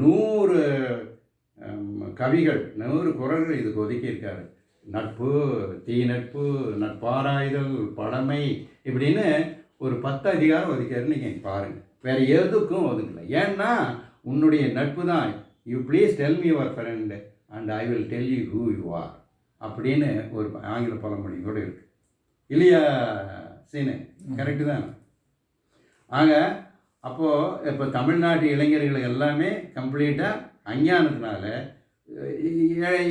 100 கவிகள் 100 குறள்கள் இதுக்கு ஒதுக்கியிருக்காரு. நட்பு, தீ நட்பு, நட்பாராய்தல், பழமை, இப்படின்னு ஒரு 10 அதிகாரம் ஒதுக்காரு. நீங்கள் பாருங்கள், வேறு எதுக்கும் ஒதுக்கலை. ஏன்னா உன்னுடைய நட்பு தான். You please tell me your friend and I will tell you who you are அப்படின்னு ஒரு ஆங்கில பழமொழி கூட இருக்குது இல்லையா சீனு? கரெக்டு தான். ஆக அப்போது இப்போ தமிழ்நாட்டு இளைஞர்கள் எல்லாமே கம்ப்ளீட்டாக அஞ்ஞானத்தினால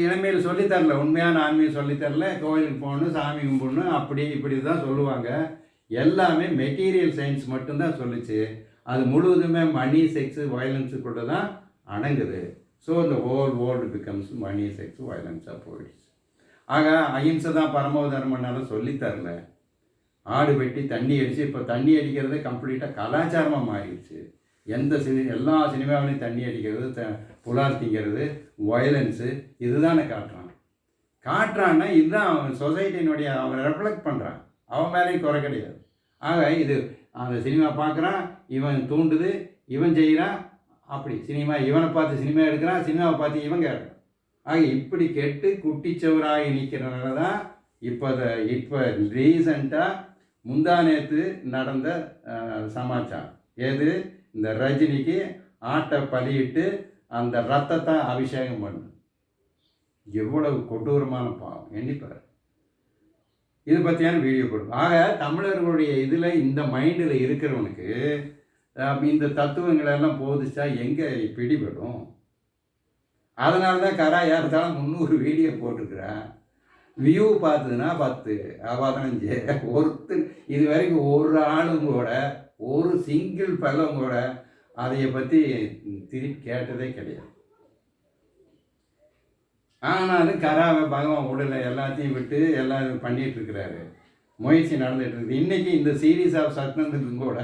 இளமையில் சொல்லித்தரல, உண்மையான ஆன்மீகம் சொல்லித்தரல. கோயிலுக்கு போகணும், சாமி கும்பிடணும், அப்படி இப்படி தான் சொல்லுவாங்க. எல்லாமே மெட்டீரியல் சயின்ஸ் மட்டும்தான் சொல்லிச்சு. அது முழுவதுமே மணி, செக்ஸு, வயலன்ஸுக்குள்ள தான் அடங்குது. ஸோ இந்த ஹோல் வேர்ல்டு பிகம்ஸ் மணி, செக்ஸ், வயலன்ஸாக போயிடுச்சு. ஆக அஹிம்சை தான் பரம தர்மம்னாலும் சொல்லித்தரல. ஆடு வெட்டி தண்ணி அடித்து இப்போ தண்ணி அடிக்கிறது கம்ப்ளீட்டாக கலாச்சாரமாக மாறிடுச்சு. எல்லா சினிமாவிலையும் தண்ணி அடிக்கிறது, புலார் திங்கிறது, வயலன்ஸு, இதுதானே காட்டுறான்னா இதுதான் அவன் சொசைட்டினுடைய அவன் ரெஃப்ளெக்ட் பண்ணுறான். அவன் மேலேயும் குறை கிடையாது. ஆக இது அந்த சினிமா பார்க்குறான், இவன் தூண்டுது, இவன் செய்கிறான், அப்படி சினிமா இவனை பார்த்து சினிமா எடுக்கிறான், சினிமாவை பார்த்து இவன் கேட்குறான். ஆக இப்படி கெட்டு குட்டிச்சவராகி நிற்கிறனால தான் இப்போ ரீசண்டாக முந்தா நேற்று நடந்த சமாச்சாரம் ஏது, இந்த ரஜினிக்கு ஆட்டை பலியிட்டு அந்த ரத்தத்தை அபிஷேகம் பண்ணு. எவ்வளவு கொடூரமான பாவம் எண்ணிப்பார். இது பற்றியான வீடியோ கொடுக்கும். ஆக தமிழர்களுடைய இதில் இந்த மைண்டில் இருக்கிறவனுக்கு இந்த தத்துவங்களெல்லாம் போதிச்சா எங்கே பிடிபடும்? அதனால தான் கரா ஏறத்தாலும் 300 வீடியோ போட்டிருக்கிறேன். வியூ பார்த்ததுன்னா 10, 15. ஒருத்தர் இது வரைக்கும் ஒரு ஆளும் கூட, ஒரு சிங்கிள் பல்லம் கூட அதையை பற்றி திருப்பி கேட்டதே கிடையாது. ஆனாலும் கராவை பகவான் உடலை எல்லாத்தையும் விட்டு எல்லாம் பண்ணிகிட்ருக்கிறாரு, முயற்சி நடந்துகிட்டு இருக்குது. இன்றைக்கி இந்த சீரீஸ் ஆஃப் சத்னந்துக்கும் கூட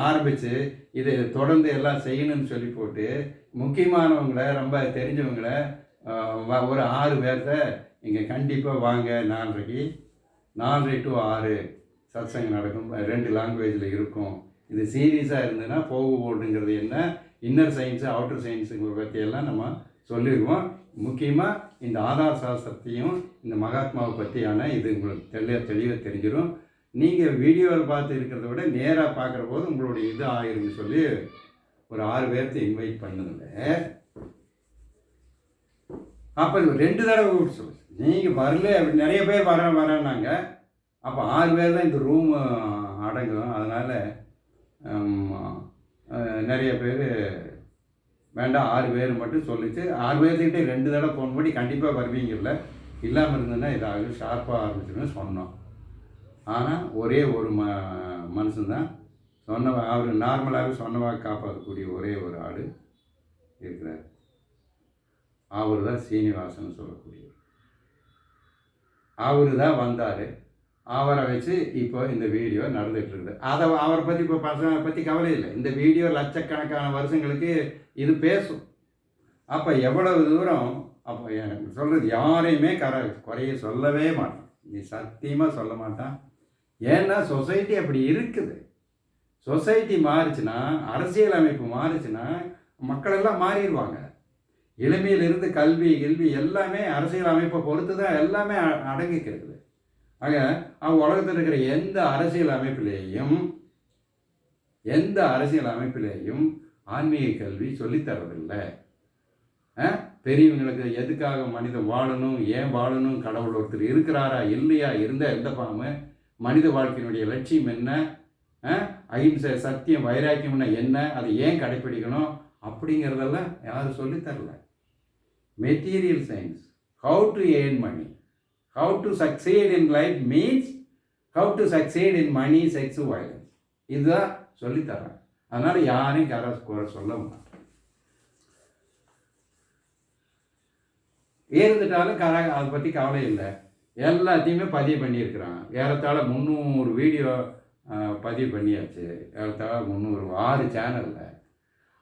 ஆரம்பித்து இதை தொடர்ந்து எல்லாம் செய்யணும்னு சொல்லி போட்டு முக்கியமானவங்களை, ரொம்ப தெரிஞ்சவங்களை ஒரு 6 பேர்த்த இங்கே கண்டிப்பாக வாங்க, 4:30 to 6 சத்சங்கம் நடக்கும், 2 லாங்குவேஜில் இருக்கும். இது சீரியஸாக இருந்ததுன்னா போர்டுங்கிறது என்ன, இன்னர் சயின்ஸு, அவுட்டர் சயின்ஸுங்கிற பற்றியெல்லாம் நம்ம சொல்லிடுவோம். முக்கியமாக இந்த ஆதார் சாஸ்திரத்தையும் இந்த மகாத்மாவை பற்றியான இது உங்களுக்கு தெளிவாக தெரிஞ்சிடும். நீங்கள் வீடியோவில் பார்த்து இருக்கிறத விட நேராக பார்க்குற போது உங்களுடைய இது ஆயிருன்னு சொல்லி ஒரு 6 பேர்த்து இன்வைட் பண்ணுங்க. அப்போ 2 தடவை கூப்பிட்டு சொல்லு, நீங்கள் வரல அப்படி நிறைய பேர் வரேன்னாங்க. அப்போ 6 பேர் தான் இந்த ரூம் அடங்கும். அதனால் நிறைய பேர் வேண்டாம், 6 பேர் மட்டும் சொல்லிச்சு. 6 பேர்த்துக்கிட்டே 2 தடவை ஃபோன் பண்ணி கண்டிப்பாக வருவீங்கல்ல, இல்லாமல் இருந்ததுன்னா இதாகும் ஷார்ப்பாக ஆரம்பிச்சுன்னு சொன்னோம். ஆனால் ஒரே ஒரு மனுஷன்தான் அவர் நார்மலாகவே சொன்னவாக காப்பாற்றக்கூடிய ஒரே ஒரு ஆள் இருக்கிறார். அவர் தான் சீனிவாசன் சொல்லக்கூடியவர். அவர் தான் வந்தார். அவரை வச்சு இப்போ இந்த வீடியோ நடந்துகிட்ருக்குது. அவரை பற்றி இப்போ பற்றி கவலை இல்லை. இந்த வீடியோ லட்சக்கணக்கான வருஷங்களுக்கு இது பேசும். அப்போ எவ்வளவு தூரம், அப்போ எனக்கு சொல்கிறது யாரையுமே குறைய சொல்லவே மாட்டான், நீ சத்தியமாக சொல்ல மாட்டான். ஏன்னா சொசைட்டி அப்படி இருக்குது. சொசைட்டி மாறிச்சுன்னா, அரசியல் அமைப்பு மாறிச்சுன்னா மக்களெல்லாம் மாறிடுவாங்க. இளமையிலிருந்து கல்வி எல்லாமே அரசியல் அமைப்பை பொறுத்து தான் எல்லாமே அடங்கிக்கிறது. ஆக உலகத்தில் இருக்கிற எந்த அரசியல் அமைப்பிலேயும் ஆன்மீக கல்வி சொல்லித்தரதில்லை. பெரியவங்களுக்கு எதுக்காக மனிதன் வாழணும், ஏன் வாழணும், கடவுள் ஒருத்தர் இருக்கிறாரா இல்லையா, இருந்தால் எந்த பாம்பு, மனித வாழ்க்கையினுடைய லட்சியம் என்ன, அஹிம்சை, சத்தியம், வைராக்கியம்னா என்ன, அதை ஏன் கடைப்பிடிக்கணும் அப்படிங்கிறதெல்லாம் யாரும் சொல்லித்தரல. Material science, how to earn money, how to succeed in life means how to succeed in money, sex, violence, இதுதான் சொல்லித்தரேன். அதனால் யாரையும் குறை சொல்ல மாட்டேன். இருந்துட்டாலும் அதை பற்றி கவலை இல்லை. எல்லாத்தையுமே பதிவு பண்ணியிருக்கிறான். ஏறத்தாழ 300 வீடியோ பதிவு பண்ணியாச்சு. ஏறத்தாழ 300, 6 சேனலில்.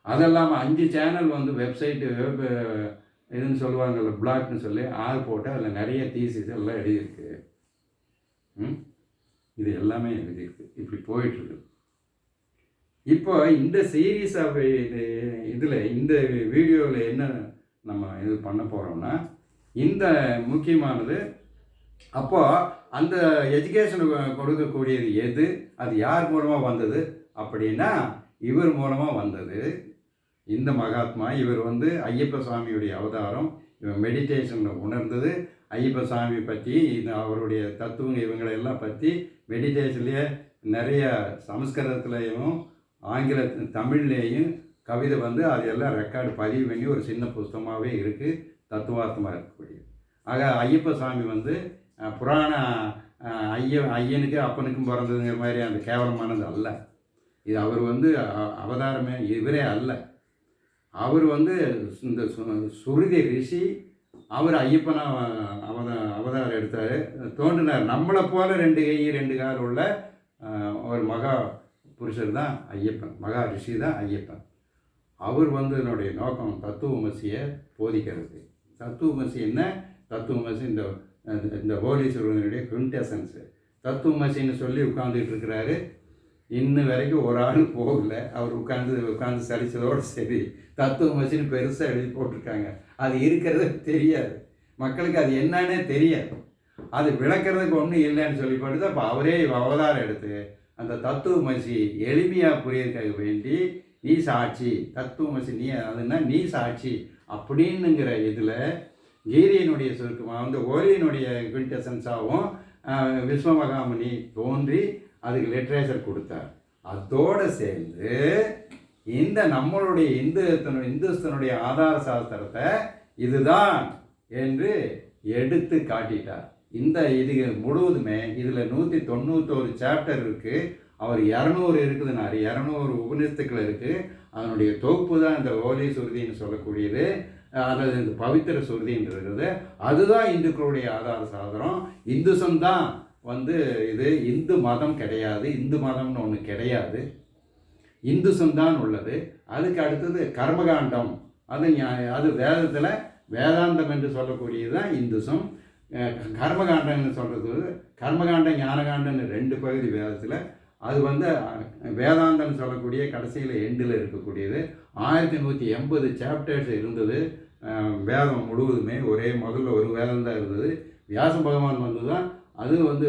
அதெல்லாமல் 5 சேனல் வந்து வெப்சைட்டு இதுன்னு சொல்லுவாங்கள்ல, பிளாக்னு சொல்லி 6 போட்டு அதில் நிறைய தீசிஸ் எல்லாம் எழுதியிருக்கு. இது எல்லாமே எழுதியிருக்கு. இப்படி போயிட்டுருக்கு. இப்போ இந்த சீரீஸ் ஆஃப் இதில் இந்த வீடியோவில் என்ன நம்ம இது பண்ண போகிறோம்னா, இந்த முக்கியமானது, அப்போது அந்த எஜுகேஷன் கொடுக்கக்கூடியது எது, அது யார் மூலமாக வந்தது அப்படின்னா, இவர் மூலமாக வந்தது. இந்த மகாத்மா இவர் வந்து ஐயப்ப சுவாமியுடைய அவதாரம். இவன் மெடிடேஷனில் உணர்ந்தது. ஐயப்ப சுவாமி பற்றி அவருடைய தத்துவங்க இவங்களெல்லாம் பற்றி மெடிடேஷன்லேயே நிறைய சமஸ்கிருதத்துலேயும் ஆங்கில தமிழ்லேயும் கவிதை வந்து அதெல்லாம் ரெக்கார்டு பதிவு பண்ணி ஒரு சின்ன புஸ்தகமாகவே இருக்குது, தத்துவார்த்தமாக இருக்கக்கூடியது. ஆக ஐயப்ப சுவாமி வந்து புராண ஐயனுக்கு அப்பனுக்கும் பிறந்ததுங்கிற மாதிரி அந்த கேவலமானது அல்ல. இது அவர் வந்து அவதாரமே இவரே அல்ல. அவர் வந்து இந்த சுருதி ரிஷி. அவர் ஐயப்பனா அவதாரம் எடுத்தார், தோன்றினார். நம்மளை போல 2 கை 2 கால் உள்ள ஒரு மகா புருஷர் தான் ஐயப்பன், மகா ரிஷி தான் ஐயப்பன். அவர் வந்து என்னுடைய நோக்கம் தத்துவமசியை போதிக்கிறது. தத்துவமசி என்ன? தத்துவமசி இந்த ஹோலீஸ்வரனுடைய குவிண்டெசன்ஸு. தத்துவமசின்னு சொல்லி உட்காந்துக்கிட்டு இருக்கிறாரு. இன்னும் வரைக்கும் ஒரு ஆள் போகல. அவர் உட்காந்து சலிச்சதோடு சரி. தத்துவமசின்னு பெருசாக எழுதி போட்டிருக்காங்க. அது இருக்கிறது தெரியாது மக்களுக்கு, அது என்னன்னே தெரியாது. அது விளக்கிறதுக்கு ஒன்றும் இல்லைன்னு சொல்லி போட்டு அப்போ அவரே அவதாரம் எடுத்து அந்த தத்துவமசி எளிமையாக புரியறதுக்காக வேண்டி, நீ சாட்சி, தத்துவமசி நீ, அதுன்னா நீ சாட்சி அப்படின்னுங்கிற இதில் கீதையினுடைய சுருக்கமாக வந்து ஓலியினுடைய குவிண்டெசன்ஸாகவும் விஸ்வமகாமுனி தோன்றி அதுக்கு லிட்ரேச்சர் கொடுத்தார். அதோடு சேர்ந்து இந்த நம்மளுடைய இந்துஸ்தனுடைய ஆதார சாஸ்திரத்தை இதுதான் என்று எடுத்து காட்டிட்டார். இந்த இது முழுவதுமே இதில் 191 சாப்டர் இருக்குது. அவர் 200 இருக்குதுன்னாரு. 200 உபநிஷத்துக்கள் இருக்குது. அதனுடைய தொகுப்பு தான் இந்த ஹோலி சுருதின்னு சொல்லக்கூடியது, அல்லது இந்த பவித்திர சுருதின்றது. அதுதான் இந்துக்களுடைய ஆதார சாஸ்திரம். இந்துசம் தான் வந்து இது. இந்து மதம் கிடையாது, இந்து மதம்னு ஒன்று கிடையாது. இந்துசம் தான் உள்ளது. அதுக்கு அடுத்தது கர்மகாண்டம். அது வேதத்தில் வேதாந்தம் என்று சொல்லக்கூடியது தான் இந்துசம். கர்மகாண்டம்னு சொல்கிறது, கர்மகாண்டம் ஞானகாண்டம்னு 2 பகுதி வேதத்தில். அது வந்து வேதாந்தம்னு சொல்லக்கூடிய கடைசியில் எண்டில் இருக்கக்கூடியது. 1180 சாப்டர்ஸ் இருந்தது. வேதம் முழுவதுமே ஒரே முதல்ல ஒரு வேதம் தான் இருந்தது. வியாச பகவான் வந்து தான் அது வந்து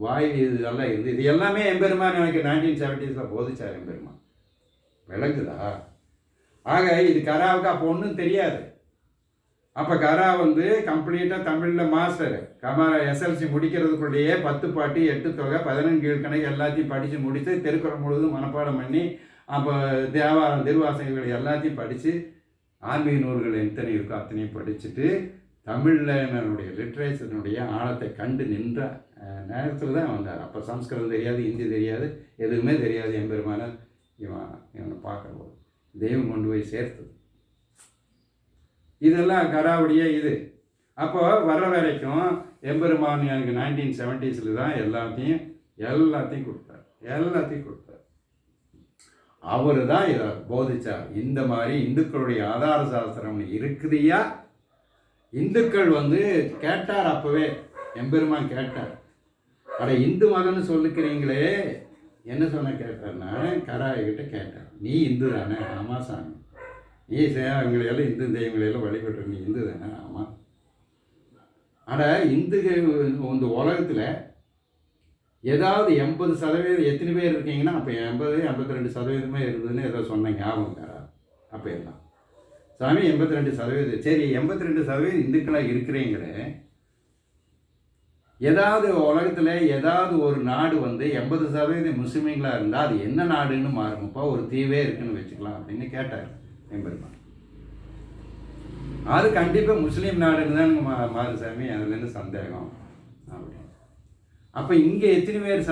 வாய் இதெல்லாம் இருந்து இது எல்லாமே எம்பெருமான் எனக்கு 1970s போதிச்சார். எம்பெருமான் விளக்குதா? ஆக இது கராவுக்கு அப்போ ஒன்றும் தெரியாது. அப்போ கரா வந்து கம்ப்ளீட்டாக தமிழில் மாஸ்டர். எஸ்எல்சி முடிக்கிறதுக்குள்ளேயே 10 பாட்டு 8 தொகை 15 கீழ்கணக்கு எல்லாத்தையும் படித்து முடித்து திருக்குறள் முழுவதும் மனப்பாடம் பண்ணி, அப்போ தேவாரம் திருவாசகங்கள் எல்லாத்தையும் படித்து, ஆன்மீக நூல்கள் எத்தனை இருக்கோ அத்தனையும் படிச்சுட்டு தமிழில் என்னுடைய லிட்ரேச்சரினுடைய ஆழத்தை கண்டு நின்ற நேரத்தில் தான் வந்தார். அப்போ சம்ஸ்கிருதம் தெரியாது, ஹிந்தி தெரியாது, எதுவுமே தெரியாது. எம்பெருமான இவனை பார்க்குறபோது தெய்வம் கொண்டு போய் சேர்த்தது. இதெல்லாம் கராவுடைய இது. அப்போ வர வரைக்கும் எம்பெருமான் எனக்கு 1970s தான் எல்லாத்தையும் கொடுத்தார். அவர் தான் இதை போதிச்சார். இந்த மாதிரி இந்துக்களுடைய ஆதார சாஸ்திரம்னு இருக்குதுயா. இந்துக்கள் வந்து கேட்டார். அப்போவே எம்பெருமான் கேட்டார், அட இந்து மதம்னு சொல்லிக்கிறீங்களே என்ன சொன்ன கேட்டார்னா, கராய்கிட்ட கேட்டார், நீ இந்து தானே? ஆமாம் சாமி. நீ இவங்களையெல்லாம் இந்து தெய்வங்களையெல்லாம் வழிபட்டு நீ இந்து தானே? ஆமாம். ஆனால் இந்துகள் இந்த உலகத்தில் ஏதாவது 80% எத்தனை பேர் இருக்கீங்கன்னா, அப்போ 82% இருந்ததுன்னு ஏதோ சொன்ன ஞாபகம் தரா. அப்போ எல்லாம் சாமி 82%. சரி, 82% இந்துக்களாக இருக்கிறீங்களே, ஏதாவது உலகத்தில் ஏதாவது ஒரு நாடு வந்து 80% முஸ்லீம்களாக இருந்தால் அது என்ன நாடுன்னு மாறுங்கப்பா, ஒரு தீவே இருக்குன்னு வச்சுக்கலாம் அப்படின்னு கேட்டார் எம்பெருமான். அது கண்டிப்பாக முஸ்லீம் நாடுன்னு தான் மாறுசாமி, அதுலேருந்து சந்தேகம் அப்படின்னு. அப்போ இங்கே எத்தனை பேர்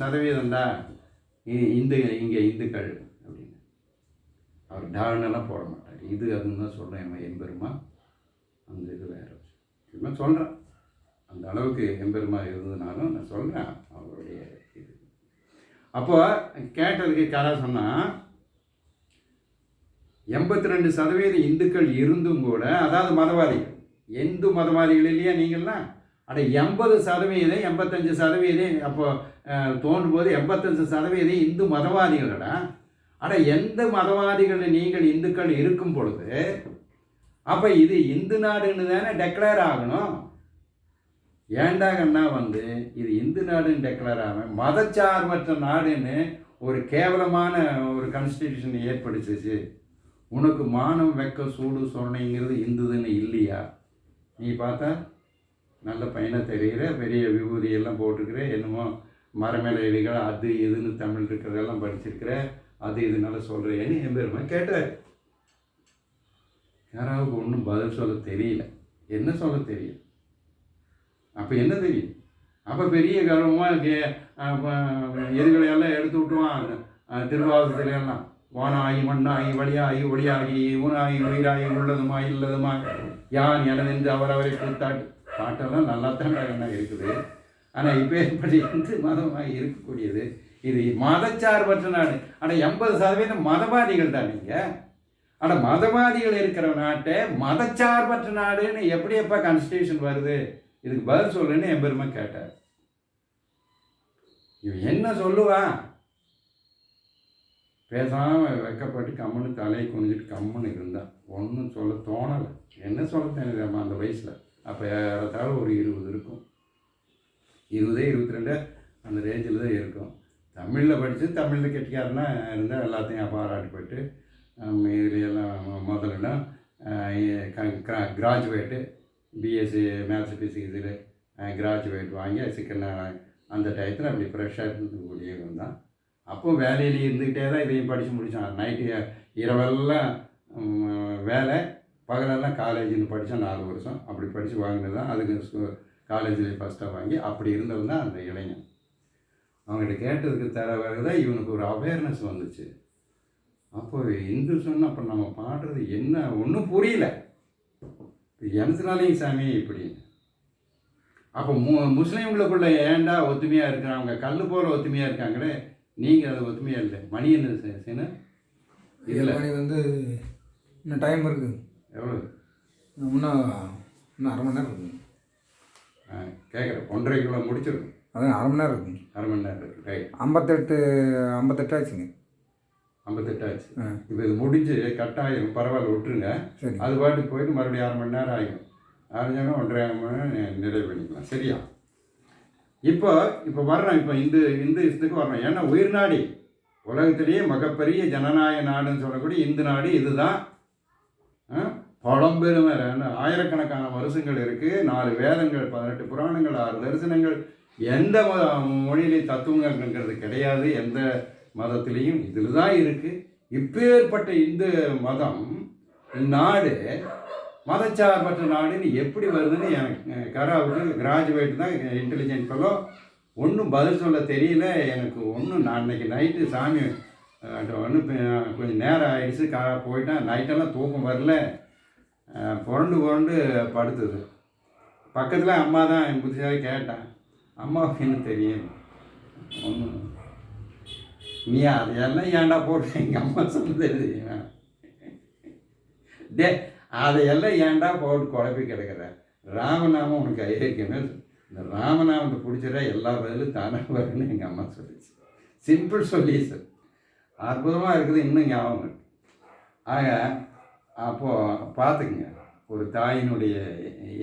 சதவீதம்டா இங்கே இந்துக்கள் அப்படின்னு அவர் டானெல்லாம் போட மாட்டார். இது அதுன்னு தான் சொல்கிறேன் எம்பெருமா. அந்த இது வேறு சும்மா சொல்கிறேன், அந்த அளவுக்கு எம்பெருமா இருந்ததுனாலும் நான் சொல்கிறேன் அவருடைய இது. அப்போ கேட்டதுக்கு கதை சொன்னால் 82% இந்துக்கள் இருந்தும் கூட, அதாவது மதவாதிகள், இந்து மதவாதிகள் இல்லையா நீங்கள்லாம், அட 80%, 85%, அப்போ தோன்றும் போது 85% இந்து மதவாதிகளடா. அட எந்த மதவாதிகள் நீங்கள் இந்துக்கள் இருக்கும் பொழுது அப்போ இது இந்து நாடுன்னு தானே டெக்ளேர் ஆகணும். ஏண்டாகன்னா வந்து இது இந்து நாடுன்னு டெக்ளேர் ஆகணும், மதச்சார்பற்ற நாடுன்னு ஒரு கேவலமான ஒரு கான்ஸ்டிடியூஷன் ஏற்படுத்துச்சு. உனக்கு மானம் வெக்க சூடு சொரணைங்கிறது இந்துதுன்னு இல்லையா? நீ பார்த்தா நல்ல பையனை தெரிகிற, பெரிய விபூதியெல்லாம் போட்டுக்கிற, என்னமோ மரமேலைகள் அது இதுன்னு தமிழ் இருக்கிறதெல்லாம் படிச்சிருக்கிற, அது இதனால சொல்கிறேன்னு எம்பெருமா கேட்டார். யாராவுக்கு ஒன்றும் பதில் சொல்ல தெரியல, என்ன சொல்ல தெரியும்? அப்போ என்ன தெரியும்? அப்போ பெரிய கர்வமாக எதுகளையெல்லாம் எடுத்து விட்டுவான் திருவாசத்துலையெல்லாம். வானாகி மண்ணாகி வழியாகி ஒளியாகி ஊனாகி உயிராகி உள்ளதுமா இல்லதுமா யான் எனதென்று அவரவரை கூத்தாட்டு. பாட்டெல்லாம் நல்லாத்தான் என்ன இருக்குது. ஆனால் இப்போ எப்படி இந்து மதமாக இருக்கக்கூடியது இது மதச்சார்பற்ற நாடு. ஆனால் 80% மதவாதிகள் தான் நீங்கள். ஆனால் மதவாதிகள் இருக்கிற நாட்டை மதச்சார்பற்ற நாடுன்னு எப்படி எப்போ கான்ஸ்டியூஷன் வருது? இதுக்கு பதில் சொல்லுன்னு எம்பெருமா கேட்டார். இவன் என்ன சொல்லுவான்? பேசாமல் வெக்கப்பட்டு கம்முன்னு தலையை குனிஞ்சிட்டு கம்முன்னு இருந்தான். ஒன்றும் சொல்ல தோணலை. என்ன சொல்ல தெரியுதாம்மா அந்த வயசில்? அப்போ ஏறத்தாழ ஒரு 20 இருக்கும், 20, 22 அந்த ரேஞ்சில் தான் இருக்கும். தமிழில் படித்து தமிழில் கெட்டிக்காரனா இருந்தால் எல்லாத்தையும் பாராட்டி போயிட்டு இதுலையெல்லாம் முதல்லாம் கிராஜுவேட்டு பிஎஸ்சி மேத்ஸ் ஃபிசிக்ஸ் இதில் கிராஜுவேட் வாங்கி சிக்கன அந்த டயத்தில் அப்படி ஃப்ரெஷ்ஷாக இருக்கக்கூடியவங்க தான். அப்போ வேலையில் இருந்துக்கிட்டே தான் இதையும் படித்து முடித்தான். நைட்டு இரவெல்லாம் வேலை, பகலெல்லாம் காலேஜின்னு படித்தான் 4 வருஷம். அப்படி படித்து வாங்கினது தான். அதுக்கு காலேஜில் ஃபஸ்ட்டாக வாங்கி அப்படி இருந்தவன் தான் அந்த இளைஞன். அவங்ககிட்ட கேட்டதுக்கு தான் இவனுக்கு ஒரு அவேர்னஸ் வந்துச்சு. அப்போ இந்து சொன்னால் அப்போ நம்ம பாடுறது என்ன ஒன்றும் புரியல. எனத்துனாலையும் சாமி இப்படி. அப்போ முஸ்லீம்களுக்குள்ள ஏண்டா ஒத்துமையாக இருக்கிறாங்க, கல் போகிற ஒத்துமையாக இருக்காங்களே, நீங்கள் அது ஒத்துமையாக இல்லை. மணி என்ன செய்யணும் இதில் வந்து இன்னும் டைம் இருக்குது. எவ்வளோ? இன்னும் அரை மணி நேரம் இருக்குங்க. கேட்குறேன், 1.5 கிலோ முடிச்சிருக்கும். அதான் அரை மணி நேரம் இருக்குங்க. அரை மணி நேரம் இருக்குது. ரைட். 58 ஆச்சுங்க. 58 ஆச்சு. இப்போ இது முடிஞ்சு கட்டாயம் பரவாயில்ல, விட்டுருங்க. அது பாட்டுக்கு போயிட்டு மறுபடியும் 1/2 மணி நேரம் ஆகும். ஆரஞ்சாங்க 1.5 மணி நேரம் நிறைவு பண்ணிக்கலாம். சரியா? இப்போ வர்றோம். இப்போ இந்து இஷ்டத்துக்கு வர்றோம். ஏன்னா உயிர் நாடி உலகத்திலேயே மிகப்பெரிய ஜனநாயக நாடுன்னு சொல்லக்கூடிய இந்து நாடு இதுதான். பழம்பெருமை ஆயிரக்கணக்கான வருஷங்கள் இருக்குது. 4 வேதங்கள், 18 புராணங்கள், 6 தரிசனங்கள். எந்த மொழியிலே தத்துவங்கிறது கிடையாது எந்த மதத்திலையும். இதில் தான் இருக்குது. இப்பேற்பட்ட இந்து மதம் நாடு மதச்சார்பற்ற நாடுன்னு எப்படி வருதுன்னு எனக்கு கராவுக்கு கிராஜுவேட் தான், இன்டெலிஜென்ட் ஃபெலோ. ஒன்றும் பதில் சொல்ல தெரியல எனக்கு ஒன்றும். நான் அன்றைக்கி நைட்டு சாமி ஒன்றும் கொஞ்சம் நேரம் ஆகிடுச்சு, போயிட்டேன். நைட்டெல்லாம் தூக்கம் வரல, புரண்டு படுத்துது. பக்கத்தில் அம்மா தான் என் புத்திசாலி. கேட்டேன், அம்மாவுக்கு என்ன தெரியும்? ஒன்றும். நீ அதையெல்லாம் ஏன்டா போட்டு எங்கள் அம்மா சொல்லுது டே, அதையெல்லாம் ஏன்டா போட்டு குழப்பி கிடக்கிற? ராமநாமம் உனக்கு ஐயக்கமே, இந்த ராமநாமத்தை பிடிச்சிடா எல்லா பதிலும் தானே வருன்னு எங்கள் அம்மா சொல்லிச்சு. சிம்பிள் சொல்லிச்சு, அற்புதமாக இருக்குது. இன்னும் ஞாபகம். ஆக அப்போது பார்த்துக்குங்க, ஒரு தாயினுடைய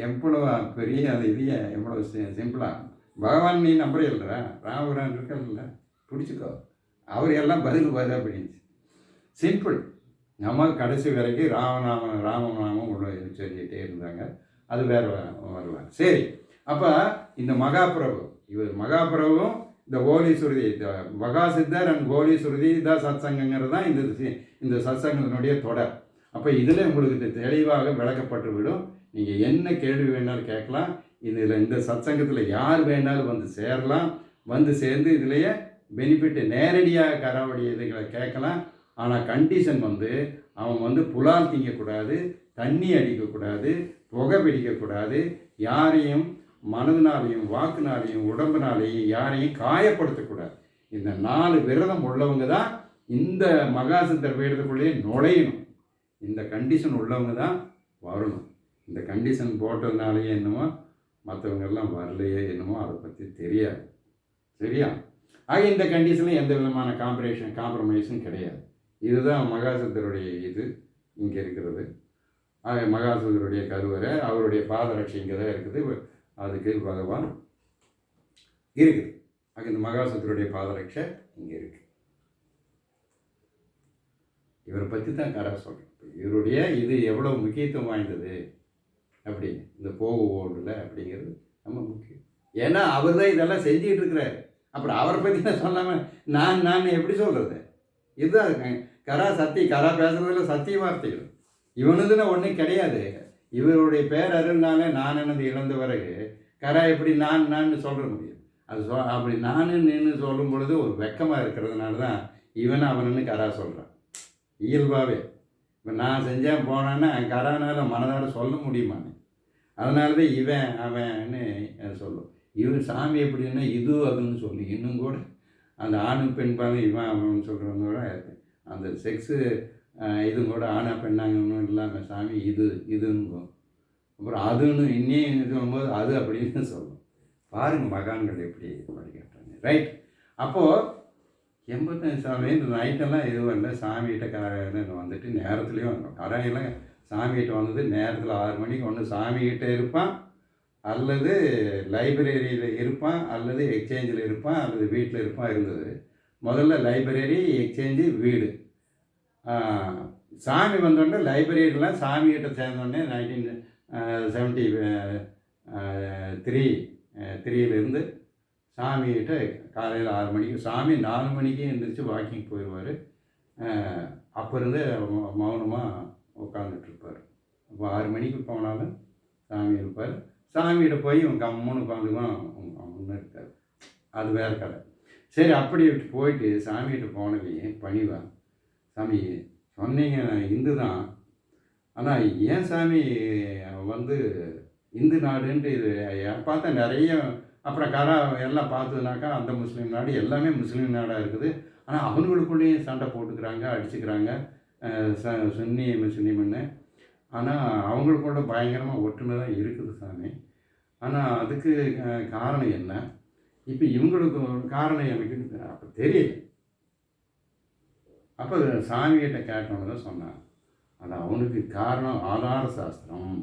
எவ்வளோ பெரிய அது இதையே எவ்வளோ சிம்பிளாக. பகவான் நீ நம்புறே இல்லைடா, ராமபுரான் இருக்கல, பிடிச்சிக்கோ, அவர் எல்லாம் பதில் அப்படின்ச்சு. சிம்பிள். நம்ம கடைசி வரைக்கும் ராமநாமம் உள்ள சொல்லிகிட்டே இருந்தாங்க. அது வேறு வருவாங்க. சரி, அப்போ இந்த மகாபிரபு, இவர் மகாபிரபுவும் இந்த கோலி சுருதி, மகாசித்தர் அண்ட் கோலி சுருதி தான் சத்சங்கங்கிறது தான் இந்த சத்சங்கத்தினுடைய தொடர். அப்போ இதில் உங்களுக்கு தெளிவாக விளக்கப்பட்டுவிடும். நீங்கள் என்ன கேள்வி வேணாலும் கேட்கலாம். இதில் இந்த சத்சங்கத்தில் யார் வேணாலும் வந்து சேரலாம். வந்து சேர்ந்து இதிலேயே பெனிஃபிட் நேரடியாக கராவடி இதுகளை கேட்கலாம். ஆனால் கண்டிஷன் வந்து அவன் வந்து புலால் திங்கக்கூடாது, தண்ணி அடிக்கக்கூடாது, புகை பிடிக்கக்கூடாது, யாரையும் மனதினாலையும் வாக்குனாலையும் உடம்புனாலையும் யாரையும் காயப்படுத்தக்கூடாது. இந்த 4 விரதம் உள்ளவங்க தான் இந்த மகாசித்தர் பீடத்துக்குள்ளேயே நுழையணும். இந்த கண்டிஷன் உள்ளவங்க தான் வரணும். இந்த கண்டிஷன் போட்டதுனாலேயே என்னமோ மற்றவங்கெல்லாம் வரலையே என்னமோ அதை பற்றி தெரியாது. சரியா? ஆக இந்த கண்டிஷனில் எந்த விதமான காம்ப்ரமைஸும் கிடையாது. இதுதான் மகாசித்தருடைய இது இங்கே இருக்கிறது. ஆக மகாசித்தருடைய கருவறை, அவருடைய பாதரட்சி இங்கே தான் இருக்குது. அதுக்கு பகவான் இருக்குது. ஆக இந்த மகாசித்தருடைய பாதரட்சை இங்கே இருக்குது. இவரை பற்றி தான் கரா சொல்கிறேன். இவருடைய இது எவ்வளோ முக்கியத்துவம் வாய்ந்தது அப்படி இந்த போகு ஓடுல அப்படிங்கிறது ரொம்ப முக்கியம். ஏன்னா அவர் தான் இதெல்லாம் செஞ்சுக்கிட்டு இருக்கிறாரு. அப்புறம் அவரை பற்றி தான் சொல்லாமல் நான் எப்படி சொல்கிறது? இதுதான் கரா கரா பேசுறதுல சத்திய வார்த்தைகள். இவனுதுன்னு ஒன்றும் கிடையாது. இவருடைய பேரருள்னால நான் என்னது இழந்த பிறகு கரா எப்படி நான் சொல்ல முடியும்? அது அப்படி நான் நின்று சொல்லும் பொழுது ஒரு வெக்கமாக இருக்கிறதுனால தான் இவன் அவனுன்னு கரா சொல்கிறான். இயல்பாகவே இப்போ நான் செஞ்சேன் போனான்னா கரானால மனதார சொல்ல முடியுமான்னு. அதனால தான் இவன் அவன்னு சொல்லும். இவன் சாமி எப்படின்னா இது அதுன்னு சொல்லி இன்னும் கூட அந்த ஆணு பெண் பாங்க இவன் அவன் சொல்கிறவங்க கூட அந்த செக்ஸு இதுவும் கூட ஆணா பெண்ணாங்கன்னு இல்லாமல் சாமி இதுங்கும். அப்புறம் அதுன்னு இன்னும் சொல்லும்போது அது அப்படின்னு சொல்லும். பாருங்கள் மகான்கள் எப்படி படிக்கிறாங்க. ரைட். அப்போது 85 சாமி இந்த நைட்டெல்லாம் எதுவும் இல்லை. சாமிகிட்ட கரையில் வந்துட்டு நேரத்துலேயும் வந்தோம். கரையெல்லாம் சாமிகிட்ட வந்தது நேரத்தில் 6 மணிக்கு ஒன்று சாமிகிட்ட இருப்பான், அல்லது லைப்ரரியில் இருப்பான், அல்லது எக்ஸ்சேஞ்சில் இருப்பான், அல்லது வீட்டில் இருப்பான் இருந்தது. முதல்ல லைப்ரரி, எக்ஸ்சேஞ்சு, வீடு. சாமி வந்தோடனே லைப்ரரிலாம் சாமிகிட்ட சேர்ந்தோடனே 1973 சாமிகிட்ட காலையில் 6 மணிக்கு, சாமி 4 மணிக்கு எழுந்திரிச்சு வாக்கிங் போயிடுவார். அப்போ இருந்து மௌனமாக உட்காந்துட்ருப்பார். அப்போ 6 மணிக்கு போனாலும் சாமி இருப்பார். சாமிகிட்ட போய் இவன் கம்முன்னு உட்காந்துக்குவான், ஒன்றும் இருக்காது. அது வேறு கதை. சரி, அப்படி போயிட்டு சாமிகிட்ட போனவையும் பணிவான். சாமி சொன்னீங்க இந்து தான், ஆனால் ஏன் சாமி வந்து இந்து நாடுன்ட்டு இது பார்த்தா நிறைய, அப்புறம் எல்லாம் பார்த்ததுனாக்கா அந்த முஸ்லீம் நாடு எல்லாமே முஸ்லீம் நாடாக இருக்குது. ஆனால் அவங்களுக்குள்ளேயும் சண்டை போட்டுக்கிறாங்க, அடிச்சுக்கிறாங்க, சுன்னி முஸ்லீம்னு. ஆனால் அவங்களுக்குள்ள பயங்கரமாக ஒற்றுமை தான் இருக்குது சாமி. ஆனால் அதுக்கு காரணம் என்ன? இப்போ இவங்களுக்கு காரணம் எனக்கு அப்போ தெரியல. அப்போ சாமிகிட்ட கேட்டவங்க தான் சொன்னான், அது அவனுக்கு காரணம் ஆதார சாஸ்திரம்.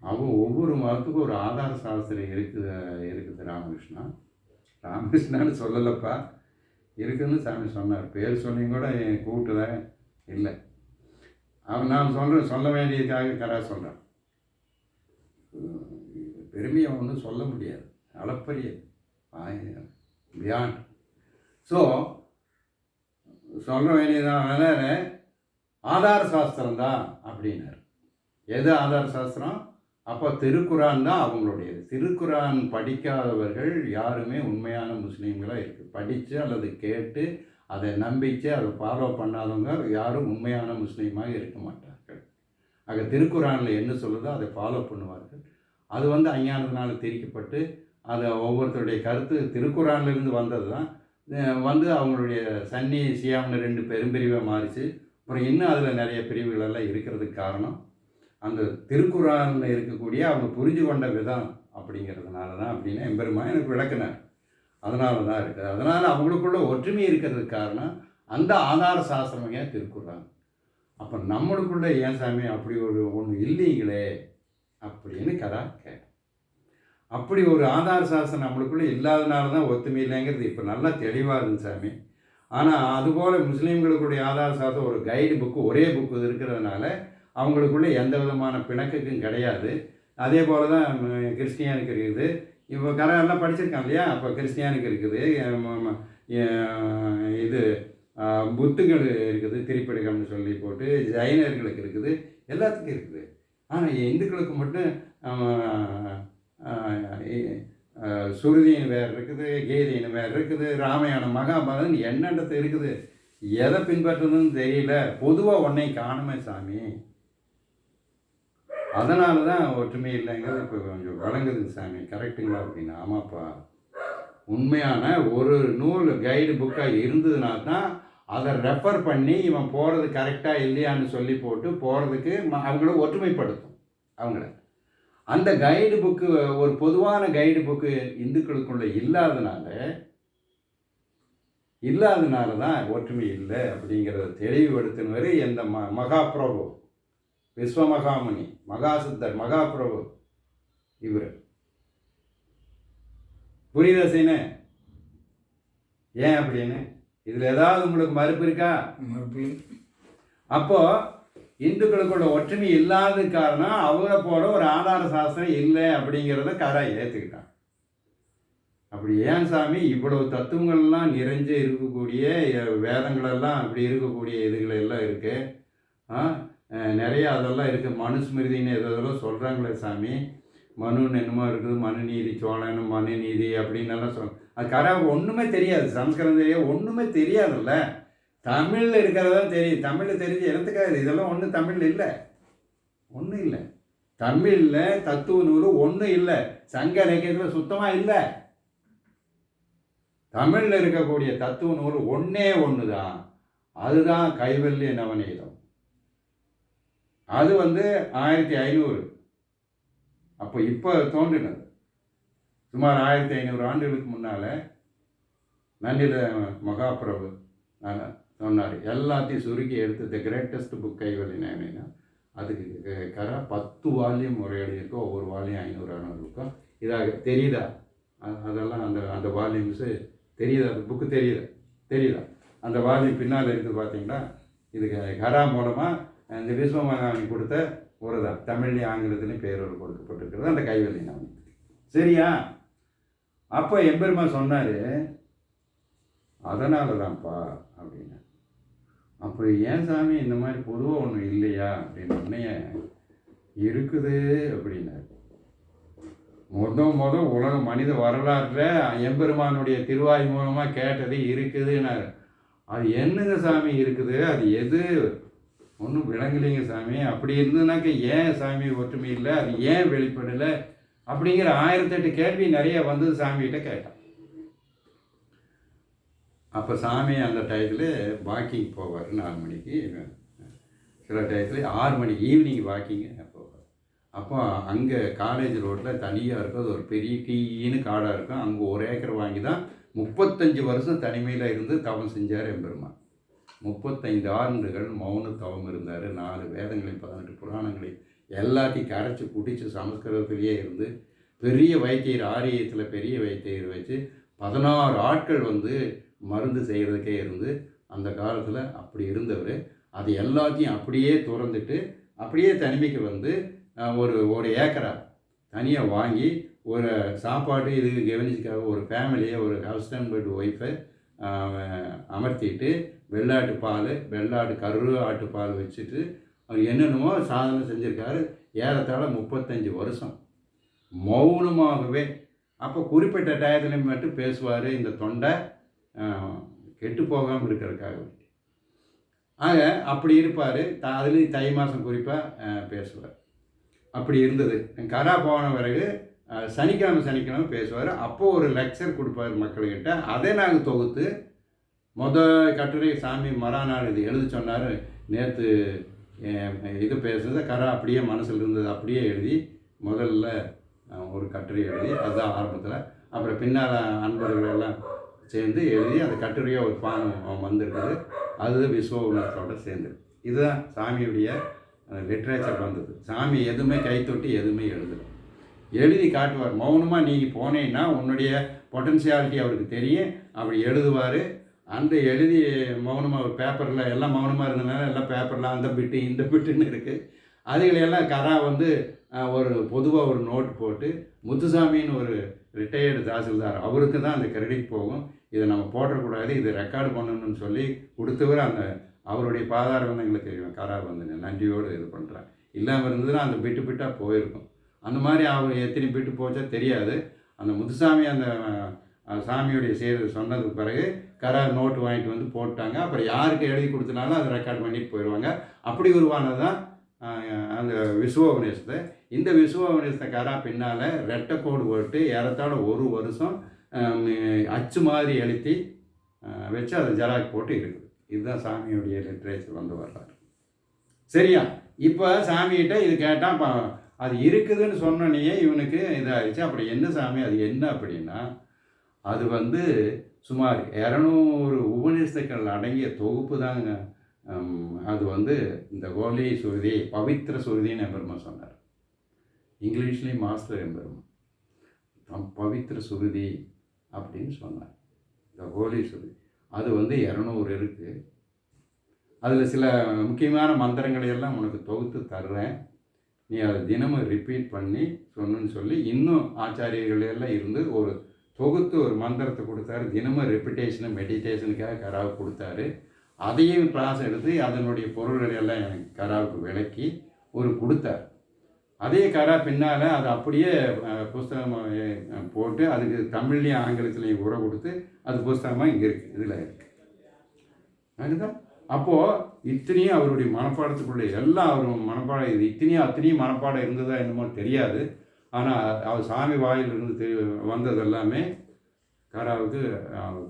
அவன் ஒவ்வொரு மதத்துக்கும் ஒரு ஆதார சாஸ்திரம் இருக்குது ராமகிருஷ்ணான்னு சொல்லலைப்பா, இருக்குதுன்னு சாமி சொன்னார். பேர் சொன்னியும் கூட என் கூப்பிட்டுதான் இல்லை. அவன் நான் சொல்ல வேண்டியதுக்காக கரா சொல்கிறேன். பெருமையை ஒன்றும் சொல்ல முடியாது, அளப்பரிய பியாண்ட். ஸோ சொல்ல வேண்டியதான ஆதார சாஸ்திரம் தான் அப்படின்னார். எது ஆதார சாஸ்திரம்? அப்போ திருக்குரான் தான் அவங்களுடையது. திருக்குரான் படிக்காதவர்கள் யாருமே உண்மையான முஸ்லீம்களாக இருக்குது. படித்து அல்லது கேட்டு அதை நம்பிச்சு அதை ஃபாலோ பண்ணாதவங்க யாரும் உண்மையான முஸ்லீமாக இருக்க மாட்டார்கள். ஆக திருக்குரானில் என்ன சொல்லுதோ அதை ஃபாலோ பண்ணுவார்கள். அது வந்து அஞ்ஞானத்தினால் திரிக்கப்பட்டு அதை ஒவ்வொருத்தருடைய கருத்து திருக்குரானிலிருந்து வந்தது தான் வந்து அவங்களுடைய சன்னி சியாம்னு 2 பெரும்பிரிவாக மாறிச்சு. அப்புறம் இன்னும் அதில் நிறைய பிரிவுகளெல்லாம் இருக்கிறதுக்கு காரணம் அந்த திருக்குறானில் இருக்கக்கூடிய அவங்க புரிஞ்சு கொண்ட விதம் அப்படிங்கிறதுனால தான் அப்படின்னு எம்பெருமான் எனக்கு விளக்குனார். அதனால தான் இருக்குது. அதனால் அவங்களுக்குள்ள ஒற்றுமை இருக்கிறதுக்கு காரணம் அந்த ஆதார சாஸ்திரமே திருக்குறான். அப்போ நம்மளுக்குள்ள ஏன் சாமி அப்படி ஒன்று இல்லைங்களே அப்படின்னு கதா கேட்டேன். அப்படி ஒரு ஆதார சாஸ்திரம் நம்மளுக்குள்ளே இல்லாதனால தான் ஒத்துமை இல்லைங்கிறது இப்போ நல்லா தெளிவாக இருந்துச்சு சாமி. ஆனால் அதுபோல் முஸ்லீம்களுக்குடைய ஆதார சாஸ்திரம் ஒரு கைடு புக்கு, ஒரே புக்கு இருக்கிறதுனால அவங்களுக்குள்ளே எந்த விதமான பிணக்குக்கும் கிடையாது. அதே போல் தான் கிறிஸ்டியானுக்கு இருக்குது. இப்போ கரா எல்லாம் படிச்சிருக்கான் இல்லையா? அப்போ கிறிஸ்டியானுக்கு இருக்குது, இது புத்துகள் இருக்குது, திரிப்படிகம்னு சொல்லி போட்டு, ஜைனர்களுக்கு இருக்குது, எல்லாத்துக்கும் இருக்குது. ஆனால் இந்துக்களுக்கு மட்டும் சுருதின்னு வேறு இருக்குது, கீதைன்னு வேறு இருக்குது, ராமாயணம் மகாபாரதம் என்னென்னது இருக்குது. எதை பின்பற்றுறதுன்னு தெரியல. பொதுவாக ஒன்றை காணுமே சாமி. அதனால தான் ஒற்றுமை இல்லைங்கிறது இப்போ கொஞ்சம் வழங்குது சாமி. கரெக்டுங்களா அப்படின்னா? ஆமாப்பா, உண்மையான ஒரு நூல் கைடு புக்காக இருந்ததுனா தான் அதை ரெஃபர் பண்ணி இவன் போகிறது கரெக்டாக இல்லையான்னு சொல்லி போட்டு போகிறதுக்கு அவங்கள ஒற்றுமைப்படுத்தும். அவங்கள அந்த கைடு புக்கு, ஒரு பொதுவான கைடு புக்கு இந்துக்களுக்குள்ள இல்லாதனால தான் ஒற்றுமை இல்லை அப்படிங்கிறத தெளிவுபடுத்தினவர் எந்த மகாபிரபு, விஸ்வமகாமுனி, மகாசித்தர், மகாபிரபு இவர். புரியுதா சீனு? ஏன் அப்படின்னு இதில் ஏதாவது உங்களுக்கு மறுப்பு இருக்கா? மறுப்பு. அப்போது இந்துக்களுக்குள்ள ஒற்றுமை இல்லாத காரணம் அவரை போல ஒரு ஆதார சாஸ்திரம் இல்லை அப்படிங்கிறத கரா ஏற்றுக்கிட்டான். அப்படி ஏன் சாமி இவ்வளவு தத்துவங்கள்லாம் நிறைஞ்சு இருக்கக்கூடிய வேதங்களெல்லாம் அப்படி இருக்கக்கூடிய இதுகளெல்லாம் இருக்குது, நிறைய அதெல்லாம் இருக்குது. மனுஸ்மிருதின்னு எதெல்லாம் சொல்கிறாங்களே சாமி, மனுன்னு என்னமோ இருக்குது, மனுநீதி, சோழன் மனுநீதி அப்படின்னு எல்லாம் அது கராவுக்கு ஒன்றுமே தெரியாது. சம்ஸ்கிருதம் தெரியாது, ஒன்றுமே தெரியாதுல்ல. தமிழில் இருக்கிறதா தெரியும். தமிழில் தெரிஞ்சு இடத்துக்காது. இதெல்லாம் ஒன்றும் தமிழில் இல்லை, ஒன்றும் இல்லை. தமிழில் தத்துவ நூல் ஒன்றும் இல்லை. சங்க இலக்கியத்தில் சுத்தமாக இல்லை. தமிழில் இருக்கக்கூடிய தத்துவ நூல் ஒன்றே ஒன்று தான். அதுதான் கைவல்ய நவநீதம். அது 1500 அப்போ இப்போ தோன்றினது. சுமார் 1500 ஆண்டுகளுக்கு முன்னால் நன்னில மகாபிரபு சொன்னார். எல்லாத்தையும் சுருக்கி எடுத்து த கிரேட்டஸ்ட் புக் கைவல்ய நவநீதம். அதுக்கு கரா 10 வால்யூம் ஒரு எழுதியிருக்கோம். ஒவ்வொரு வால்யூம் 500 இருக்கும். இதாக தெரியுதா? அதெல்லாம் அந்த வால்யூம்ஸு தெரியுதா? அந்த புக்கு தெரியுதா? அந்த வால்யூம் பின்னால் இருக்குது பார்த்தீங்கன்னா. இதுக்கு கரா மூலமாக இந்த விஸ்வமகாமி கொடுத்த ஒரு தான் தமிழ்லையும் ஆங்கிலத்திலையும் பேரோடு கொடுக்கப்பட்டிருக்கிறது அந்த கைவல்ய நவநீதம். சரியா? அப்போ எம்பெருமா சொன்னார், அதனால தான்ப்பா அப்படின்னு. அப்போ ஏன் சாமி இந்த மாதிரி பொதுவாக ஒன்றும் இல்லையா அப்படின்னு உடனே இருக்குது அப்படின்னாரு. உலக மனித வரலாற்றில் எம்பெருமானுடைய திருவாய் மூலமாக கேட்டது இருக்குதுன்னாரு. அது என்னங்க சாமி இருக்குது? அது எது? ஒன்றும் விளங்கலைங்க சாமி. அப்படி இருந்ததுனாக்க ஏன் சாமி ஒற்றுமை இல்லை? அது ஏன் வெளிப்படலை? அப்படிங்கிற 1008 கேள்வி நிறைய வந்தது. சாமிகிட்ட கேட்டான். அப்போ சாமி அந்த டயத்தில் வாக்கிங் போவார் 4 மணிக்கு, சில டயத்தில் 6 மணிக்கு ஈவினிங் வாக்கிங் போவார். அப்போ அங்கே காலேஜ் ரோட்டில் தனியாக இருக்கும். அது ஒரு பெரிய டீன்னு காடாக இருக்கும். அங்கே 1 ஏக்கர் வாங்கி தான் 35 வருஷம் தனிமையில் இருந்து தவம் செஞ்சார் எம்பெருமான். 35 ஆண்டுகள் மௌன தவம் இருந்தார். 4 வேதங்களையும் 18 புராணங்களையும் எல்லாத்தையும் கரைச்சி குடித்து சமஸ்கிருதத்திலேயே இருந்து பெரிய வைத்தியர், ஆரியத்தில் பெரிய வைத்தியர் வச்சு 16 ஆட்கள் மருந்து செய்கிறதுக்கே இருந்து அந்த காலத்தில் அப்படி இருந்தவர். அது எல்லாத்தையும் அப்படியே துறந்துட்டு அப்படியே தனிமைக்கு ஒரு ஏக்கரா தனியாக வாங்கி ஒரு சாப்பாடு இதுக்கு கவனிச்சுக்காக ஒரு ஃபேமிலியை, ஒரு ஹஸ்பண்ட் அண்ட் ஒய்ஃபை அமர்த்திட்டு வெள்ளாட்டு கரு ஆட்டு பால் வச்சுட்டு அவர் என்னென்னமோ சாதனை செஞ்சுருக்காரு. ஏறத்தாழ 35 வருஷம் மௌனமாகவே. அப்போ குறிப்பிட்ட டயத்துலையும் மட்டும் பேசுவார், இந்த தொண்டை கெட்டு போகாமல் இருக்கிறதுக்காக. ஆக அப்படி இருப்பார். அதுலேயும் தை மாதம் குறிப்பாக பேசுவார். அப்படி இருந்தது. கரா போன பிறகு சனிக்கிழமை பேசுவார். அப்போது ஒரு லெக்சர் கொடுப்பார் மக்கள்கிட்ட. அதை நாங்கள் தொகுத்து கட்டுரை சாமி மறாநாள் இது எழுதி சொன்னார். நேற்று இது பேசுனது கரா அப்படியே மனசில் இருந்தது அப்படியே எழுதி முதல்ல ஒரு கட்டுரை எழுதி, அதுதான் ஆரம்பத்தில். அப்புறம் பின்னால் அன்பர்கள் எல்லாம் சேர்ந்து எழுதி அந்த கட்டுரையாக ஒரு பானம் வந்திருக்குது. அது விஸ்வநாதத்தோடு சேர்ந்தது. இதுதான் சாமியுடைய லிட்ரேச்சர் வந்தது. சாமி எதுவுமே கைத்தொட்டி எதுவுமே எழுதி காட்டுவார். மௌனமாக நீங்கள் போனீங்கன்னா உன்னுடைய பொட்டன்ஷியாலிட்டி அவருக்கு தெரியும். அப்படி எழுதுவார். அந்த எழுதி மௌனமாக ஒரு பேப்பரில் எல்லாம் மௌனமாக இருந்ததுனால எல்லாம் பேப்பரில் அந்த பிட்டு இந்த பிட்டுன்னு இருக்குது. அதுகளெல்லாம் கரா ஒரு பொதுவாக ஒரு நோட்டு போட்டு முத்துசாமின்னு ஒரு ரிட்டையர்டு தாசில்தார், அவருக்கு தான் அந்த கிரெடிட் போகும். இதை நம்ம போடக்கூடாது, இதை ரெக்கார்டு பண்ணணும்னு சொல்லி கொடுத்தவர் அந்த அவருடைய பாதார வந்து எங்களுக்கு கரார் வந்து நன்றியோடு இது பண்ணுறேன். இல்லாமல் இருந்ததுன்னா அந்த பிட்டு பிட்டாக போயிருக்கும். அந்த மாதிரி அவர் எத்தனை பிட்டு போச்சா தெரியாது. அந்த முத்துசாமி அந்த சாமியுடைய சொன்னதுக்கு பிறகு கரார் நோட்டு வாங்கிட்டு வந்து போட்டாங்க. அப்புறம் யாருக்கு எழுதி கொடுத்தனாலும் அதை ரெக்கார்ட் பண்ணிட்டு போயிடுவாங்க. அப்படி உருவானது தான் அந்த விசுவோபநிஷத்தை. இந்த விசுவோபநிஷத்தை கரா பின்னால் ரெட்டை கோடு போட்டு ஏறத்தாழ ஒரு வருஷம் அச்சு மாதிரி எழுத்தி வச்சு அதை ஜெராக்ஸ் போட்டு இருக்குது. இதுதான் சாமியுடைய லிட்ரேச்சர் வந்து வர்றாரு. சரியா? இப்போ சாமிகிட்ட இது கேட்டால் அது இருக்குதுன்னு சொன்னோன்னே இவனுக்கு இதாகிடுச்சு. அப்படி என்ன சாமி அது என்ன அப்படின்னா, அது வந்து சுமார் 200 உபநிஷத்துக்கள் அடங்கிய தொகுப்பு தாங்க. அது வந்து இந்த ஹோலி சுருதி, பவித்திர சுருதின்னு எம்பெருமா சொன்னார். இங்கிலீஷ்லேயும் மாஸ்டர் எம்பெருமா பவித்திர சுருதி அப்படின்னு சொன்னார். இந்த ஹோலி சுருதி அது வந்து 200 இருக்குது. அதில் சில முக்கியமான மந்திரங்களை எல்லாம் உனக்கு தொகுத்து தர்றேன், நீ அதை தினமும் ரிப்பீட் பண்ணி சொன்னு சொல்லி இன்னும் ஆச்சாரியர்கள் எல்லாம் இருந்து ஒரு தொகுத்து ஒரு மந்திரத்தை கொடுத்தாரு. தினமும் ரெப்பிட்டேஷனு மெடிடேஷனுக்காக கராவுக்கு கொடுத்தாரு. அதையும் கிளாஸ் எடுத்து அதனுடைய பொருள்கள் எல்லாம் எனக்கு கராவுக்கு விளக்கி ஒரு கொடுத்தார். அதே கரா பின்னால் அதை அப்படியே புஸ்தகம் போட்டு அதுக்கு தமிழ்லேயும் ஆங்கிலத்துலேயும் உரை கொடுத்து அது புஸ்தகமாக இங்கே இருக்குது, இதில் இருக்குது. அதுதான் அப்போது இத்தனையும் அவருடைய மனப்பாடத்துக்குள்ளே எல்லாம் அவர் மனப்பாடம் இது அத்தனையும் மனப்பாடம் இருந்ததா என்னமோ தெரியாது. ஆனால் அவர் சாமி வாயிலிருந்து வந்தது எல்லாமே கராவுக்கு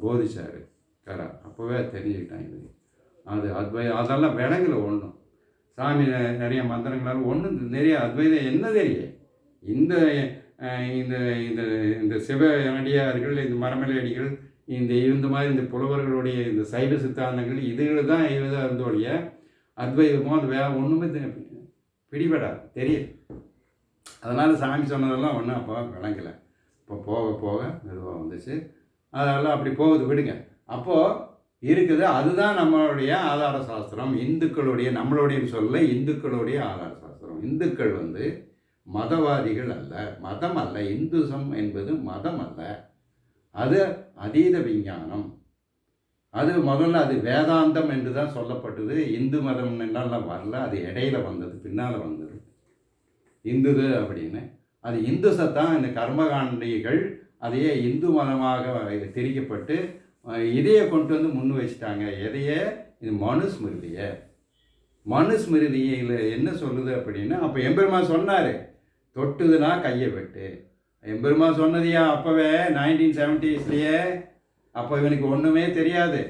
போதிச்சார். கரா அப்போவே தெரிஞ்சுக்கிட்டான். இது அது அதெல்லாம் விலங்குல ஒன்றும் சாமி நிறைய மந்திரங்களால் ஒன்றும் நிறைய அத்வைதம் என்ன தெரியும். இந்த இந்த இந்த இந்த சிவ அடியார்கள், இந்த மரமலை அடிகள், இந்த மாதிரி இந்த புலவர்களுடைய இந்த சைவ சித்தாந்தங்கள் இதுகள் தான் இதாக இருந்தோடைய அத்வைதமோ அது வேறு ஒன்றுமே பிடிபடாது, தெரியும். அதனால் சாமி சொன்னதெல்லாம் ஒன்றும் அப்போ விளங்கலை. இப்போ போக போக மெதுவாக வந்துச்சு. அதெல்லாம் அப்படி போகுது, விடுங்க. அப்போது இருக்குது. அதுதான் நம்மளுடைய ஆதார சாஸ்திரம். இந்துக்களுடைய, நம்மளுடைய சொல்ல இந்துக்களுடைய ஆதார சாஸ்திரம். இந்துக்கள் வந்து மதவாதிகள் அல்ல, மதம் அல்ல. இந்துசம் என்பது மதம் அல்ல, அது அதீத விஞ்ஞானம். அது முதல்ல அது வேதாந்தம் என்று தான் சொல்லப்பட்டது. இந்து மதம் என்னெல்லாம் வரல, அது இடையில வந்தது, பின்னால் வந்தது இந்துது அப்படின்னு. அது இந்துசத்தான் இந்த கர்மகாண்டிகள் அதையே இந்து மதமாக திரிக்கப்பட்டு இதையை கொண்டு வந்து முன்னு வச்சுட்டாங்க. எதையே? இது மனுஸ்மிருதியில் என்ன சொல்லுது அப்படின்னா, அப்போ எம்பெருமா சொன்னார், தொட்டுதுன்னா கையை வெட்டு. எம்பெருமா சொன்னதையா அப்போவே 1970ஸ்லேயே. அப்போ இவனுக்கு ஒன்றுமே தெரியாது.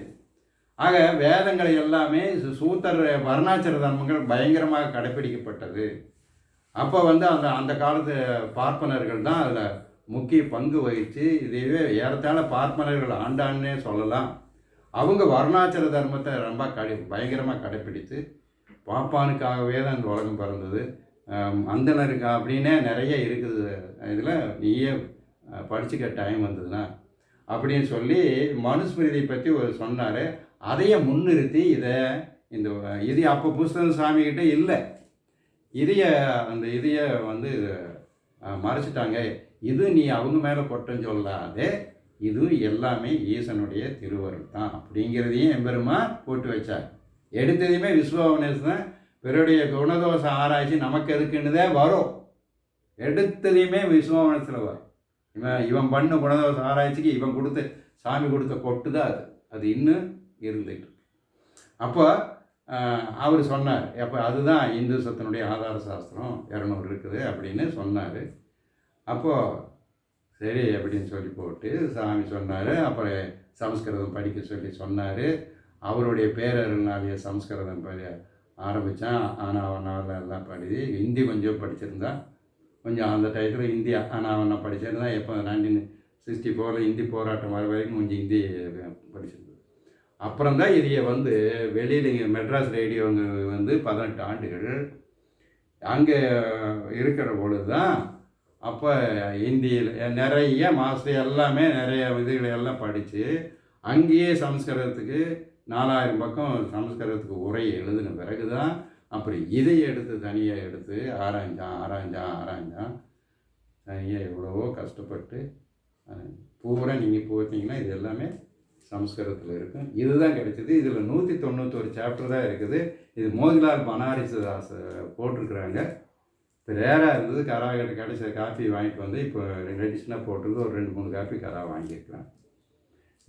ஆக வேதங்களை எல்லாமே சூத்திர வர்ணாச்சிர தர்மங்கள் பயங்கரமாக கடைப்பிடிக்கப்பட்டது. அப்போ வந்து அந்த காலத்து பார்ப்பனர்கள் தான் அதில் முக்கிய பங்கு வகித்து இதையே ஏறத்தாழ பார்ப்பனர்கள் ஆண்டான்னே சொல்லலாம். அவங்க வர்ணாச்சிர தர்மத்தை ரொம்ப பயங்கரமாக கடைப்பிடித்து பாப்பானுக்காகவே தான் இந்த உலகம் பிறந்தது, அந்தனருக்கு அப்படின்னே நிறைய இருக்குது. இதில் நீயே படிச்சுக்க டைம் வந்ததுன்னா அப்படின்னு சொல்லி மனுஸ்மிருதியை பற்றி ஒரு சொன்னார். அதையே முன்னிறுத்தி இது அப்போ புஸ்தகம் சாமிக்கிட்ட இல்லை. இதைய வந்து மறைச்சிட்டாங்க. இது நீ அவங்க மேலே குற்றம் சொல்லாதே, இது எல்லாமே ஈசனுடைய திருவருள் தான் அப்படிங்கிறதையும் எம்பெருமா போட்டு வச்சார். எடுத்ததையுமே விஸ்வவனேசன் பிறருடைய குணதோஷ ஆராய்ச்சி நமக்கு எதுக்குன்னுதே வரும். எடுத்ததையுமே விஸ்வவனத்தில் வரும். இவன் பண்ண குணதோஷ ஆராய்ச்சிக்கு இவன் சாமி கொடுத்த கொட்டு தான் அது இன்னும் இருந்துட்டு. அப்போ அவர் சொன்னார், அப்போ அதுதான் இந்து சத்தினுடைய ஆதார சாஸ்திரம் 200 இருக்குது அப்படின்னு சொன்னார். அப்போது சரி அப்படின்னு சொல்லி போட்டு சாமி சொன்னார். அப்புறம் சமஸ்கிருதம் படிக்க சொல்லி சொன்னார். அவருடைய பேரருனாலேயே சமஸ்கிருதம் ஆரம்பித்தான். ஆனாவனாவில் எல்லாம் படித்து ஹிந்தி கொஞ்சம் படிச்சிருந்தா, கொஞ்சம் அந்த டயத்தில் ஹிந்தி ஆனாவனா படிச்சிருந்தா. எப்போ 1964 ஹிந்தி போராட்டம் வர வரைக்கும் கொஞ்சம் ஹிந்தி படிச்சிருந்தது. அப்புறம் தான் இதையை வந்து வெளியில் இங்கே மெட்ராஸ் ரேடியோ வந்து 18 ஆண்டுகள் அங்கே இருக்கிற பொழுது தான் அப்போ ஹிந்தியில் நிறைய மாஸ்டர் எல்லாமே நிறைய இதுகளை எல்லாம் படித்து அங்கேயே சமஸ்கிருதத்துக்கு 4000 பக்கம் சமஸ்கிருதத்துக்கு உரை எழுதின பிறகு தான் அப்புறம் இதை எடுத்து தனியாக எடுத்து ஆராய்ஞ்சான். ஏன் எவ்வளவோ கஷ்டப்பட்டு பூரா நீங்கள் பார்த்தீங்கன்னா இது எல்லாமே சமஸ்கிருதத்தில் இருக்கும். இதுதான் கிடைச்சிது. இதில் 191 சாப்டர் தான் இருக்குது. இது மோதிலால் பனாரசிதாஸ் போட்டிருக்கிறாங்க. இப்போ ரேராக இருந்தது, கராகிட்ட கிடைச்ச காப்பி வாங்கிட்டு வந்து இப்போ ரெடிஷனாக போட்டிருக்கு. ஒரு 2-3 காப்பி கரா வாங்கியிருக்கிறேன்.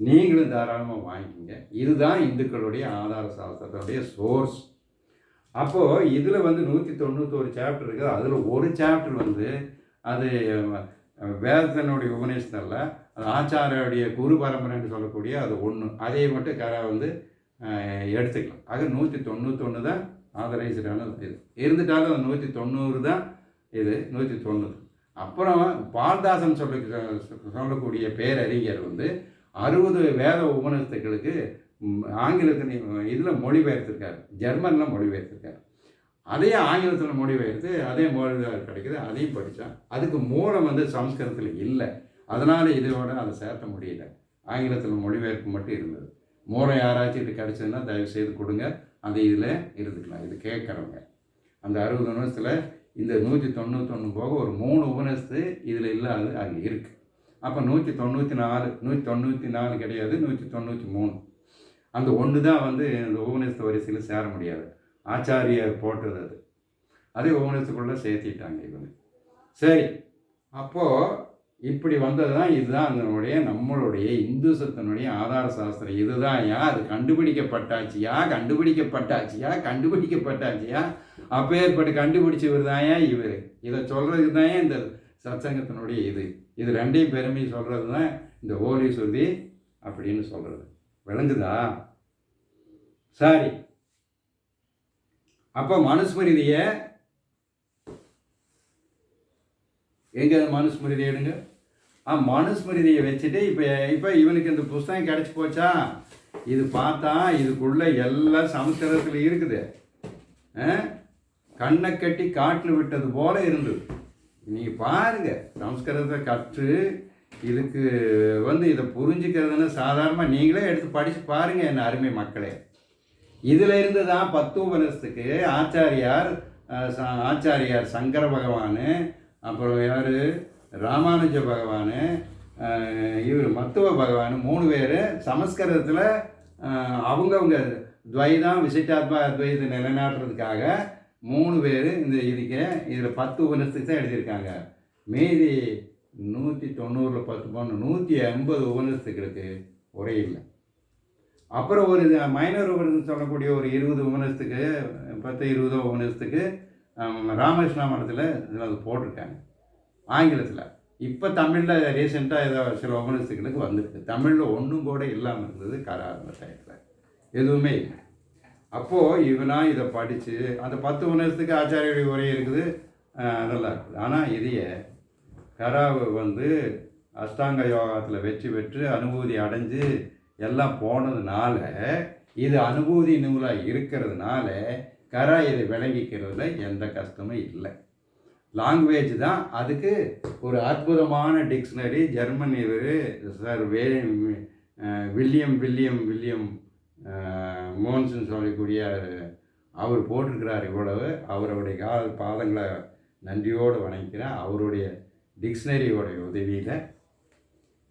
நீங்களும் தாராளமாக வாங்கிக்கோங்க. இதுதான் இந்துக்களுடைய ஆதார சாஸ்திரத்தினுடைய சோர்ஸ். அப்போது இதில் வந்து 191 சாப்டர் இருக்குது. அதில் ஒரு சாப்டர் வந்து அது வேதத்தினுடைய உபநிஷத்தில் அது ஆச்சாரியுடைய குரு பரம்பரைன்னு சொல்லக்கூடிய அது ஒன்று, அதை மட்டும் வந்து எடுத்துக்கலாம். ஆக 191 தான் ஆதரைஸ்டான இது இருந்துட்டாலும் அது 190 தான் இது 190. அப்புறம் பால்தாசன் சொல்லக்கூடிய பேரறிஞர் வந்து 60 வேத உபநிஷத்துக்களுக்கு ஆங்கிலத்தில் இதில் மொழிபெயர்த்திருக்காரு, ஜெர்மனில் மொழிபெயர்த்திருக்காரு. அதையும் ஆங்கிலத்தில் மொழிபெயர்த்து அதே மொழிபெயர்ப்பு கிடைக்குது, அதையும் படித்தான். அதுக்கு மூலம் வந்து சமஸ்கிருதத்தில் இல்லை, அதனால் இதோட அதை சேர்த்த முடியல. ஆங்கிலத்தில் மொழிபெயர்ப்பு மட்டும் இருந்தது. மூலம் யாராச்சும் இது கிடச்சதுன்னா தயவுசெய்து கொடுங்க, அந்த இதில் இருந்துக்கலாம். இது கேட்குறவங்க அந்த 60 உபநிஷத்தில் இந்த 191 போக ஒரு 3 உபநிஷத்து இதில் இல்லாது அங்கே இருக்குது. அப்போ 194 கிடையாது, 193 அந்த ஒன்று தான் வந்து இந்த உபநிஷத்து வரிசையில் சேர முடியாது. ஆச்சாரியர் போட்டது அது, அதே உபநிஷத்துக்குள்ளே சேர்த்திட்டாங்க இவங்க. சரி, அப்போது இப்படி வந்தது தான். இதுதான் நம்மளுடைய இந்துசத்தினுடைய ஆதார சாஸ்திரம். இதுதான் அது கண்டுபிடிக்கப்பட்டாச்சியா அப்பேற்பட்டு கண்டுபிடிச்சவர் தான் இவர். இதை சொல்கிறதுக்கு தான் இந்த சத்சங்கத்தினுடைய இது ரெண்டையும் பெருமை சொல்கிறது தான் இந்த ஹோலி சுருதி அப்படின்னு சொல்கிறது. விளங்குதா? சரி, அப்போ மனுஸ்மிருதியை எங்கே மனுஸ்மிருதி எடுங்க. மனுஸ்மிருதியை வச்சுட்டு இப்போ இவனுக்கு இந்த புஸ்தகம் கிடச்சி போச்சா? இது பார்த்தா இதுக்குள்ளே எல்லாம் சமஸ்கிருதத்தில் இருக்குது. கண்ணை கட்டி காட்டில் விட்டது போல இருந்தது. நீங்கள் பாருங்கள், சமஸ்கிருதத்தை கற்று இதுக்கு வந்து இதை புரிஞ்சுக்கிறதுன்னு சாதாரணமாக நீங்களே எடுத்து படித்து பாருங்கள் என்ன அருமை மக்களே. இதில் இருந்து தான் 10 உபநிஷத்துக்கு ஆச்சாரியார் சங்கர பகவான், அப்புறம் யார் ராமானுஜ பகவான், இவர் மத்துவ பகவான் 3 பேர் சமஸ்கிருதத்தில் அவங்கவுங்க துவைதம் விசிட்டாத்மா அத்வைதத்தை நிலைநாட்டுறதுக்காக 3 பேர் இதில் 10 உபநிஷத்துக்கு தான் எழுதியிருக்காங்க. மீதி 190 10 180 உபநிஷத்துக்களுக்கு உரை இல்லை. அப்புறம் ஒரு மைனர் உபநிஷத்து சொல்லக்கூடிய ஒரு 20 உபநிஷத்துக்கு 10-20 உபநிஷத்துக்கு ராமகிருஷ்ணா மடத்தில் இதில் அது போட்டிருக்காங்க ஆங்கிலத்தில். இப்போ தமிழில் ரீசெண்டாக ஏதோ சில உபநிஷத்துக்களுக்கு வந்திருக்கு. தமிழில் ஒன்றும் கூட இல்லாமல் இருந்தது அந்த டயத்தில், எதுவுமே இல்லை. அப்போது இவனாக இதை படித்து அந்த 10 உபநிஷத்துக்கு ஆச்சாரியுடைய உரை இருக்குது, அதெல்லாம் இருக்குது. ஆனால் இதையே கராவை வந்து அஷ்டாங்க யோகத்தில் வெற்றி பெற்று அனுபூதி அடைஞ்சு எல்லாம் போனதுனால, இது அனுபூதி நூலாக இருக்கிறதுனால கரா இதை விளங்கிக்கிறதுல எந்த கஷ்டமும் இல்லை. லாங்குவேஜ் தான் அதுக்கு ஒரு அற்புதமான டிக்ஷனரி. ஜெர்மன் இவர் சார் வில்லியம் மோன்ஸ்ன்னு சொல்லக்கூடிய அவர் போட்டிருக்கிறார். இவ்வளவு அவருடைய பாதங்களை நன்றியோடு வணங்கிக்கிறேன். அவருடைய டிக்ஷனரியோடைய உதவியில்,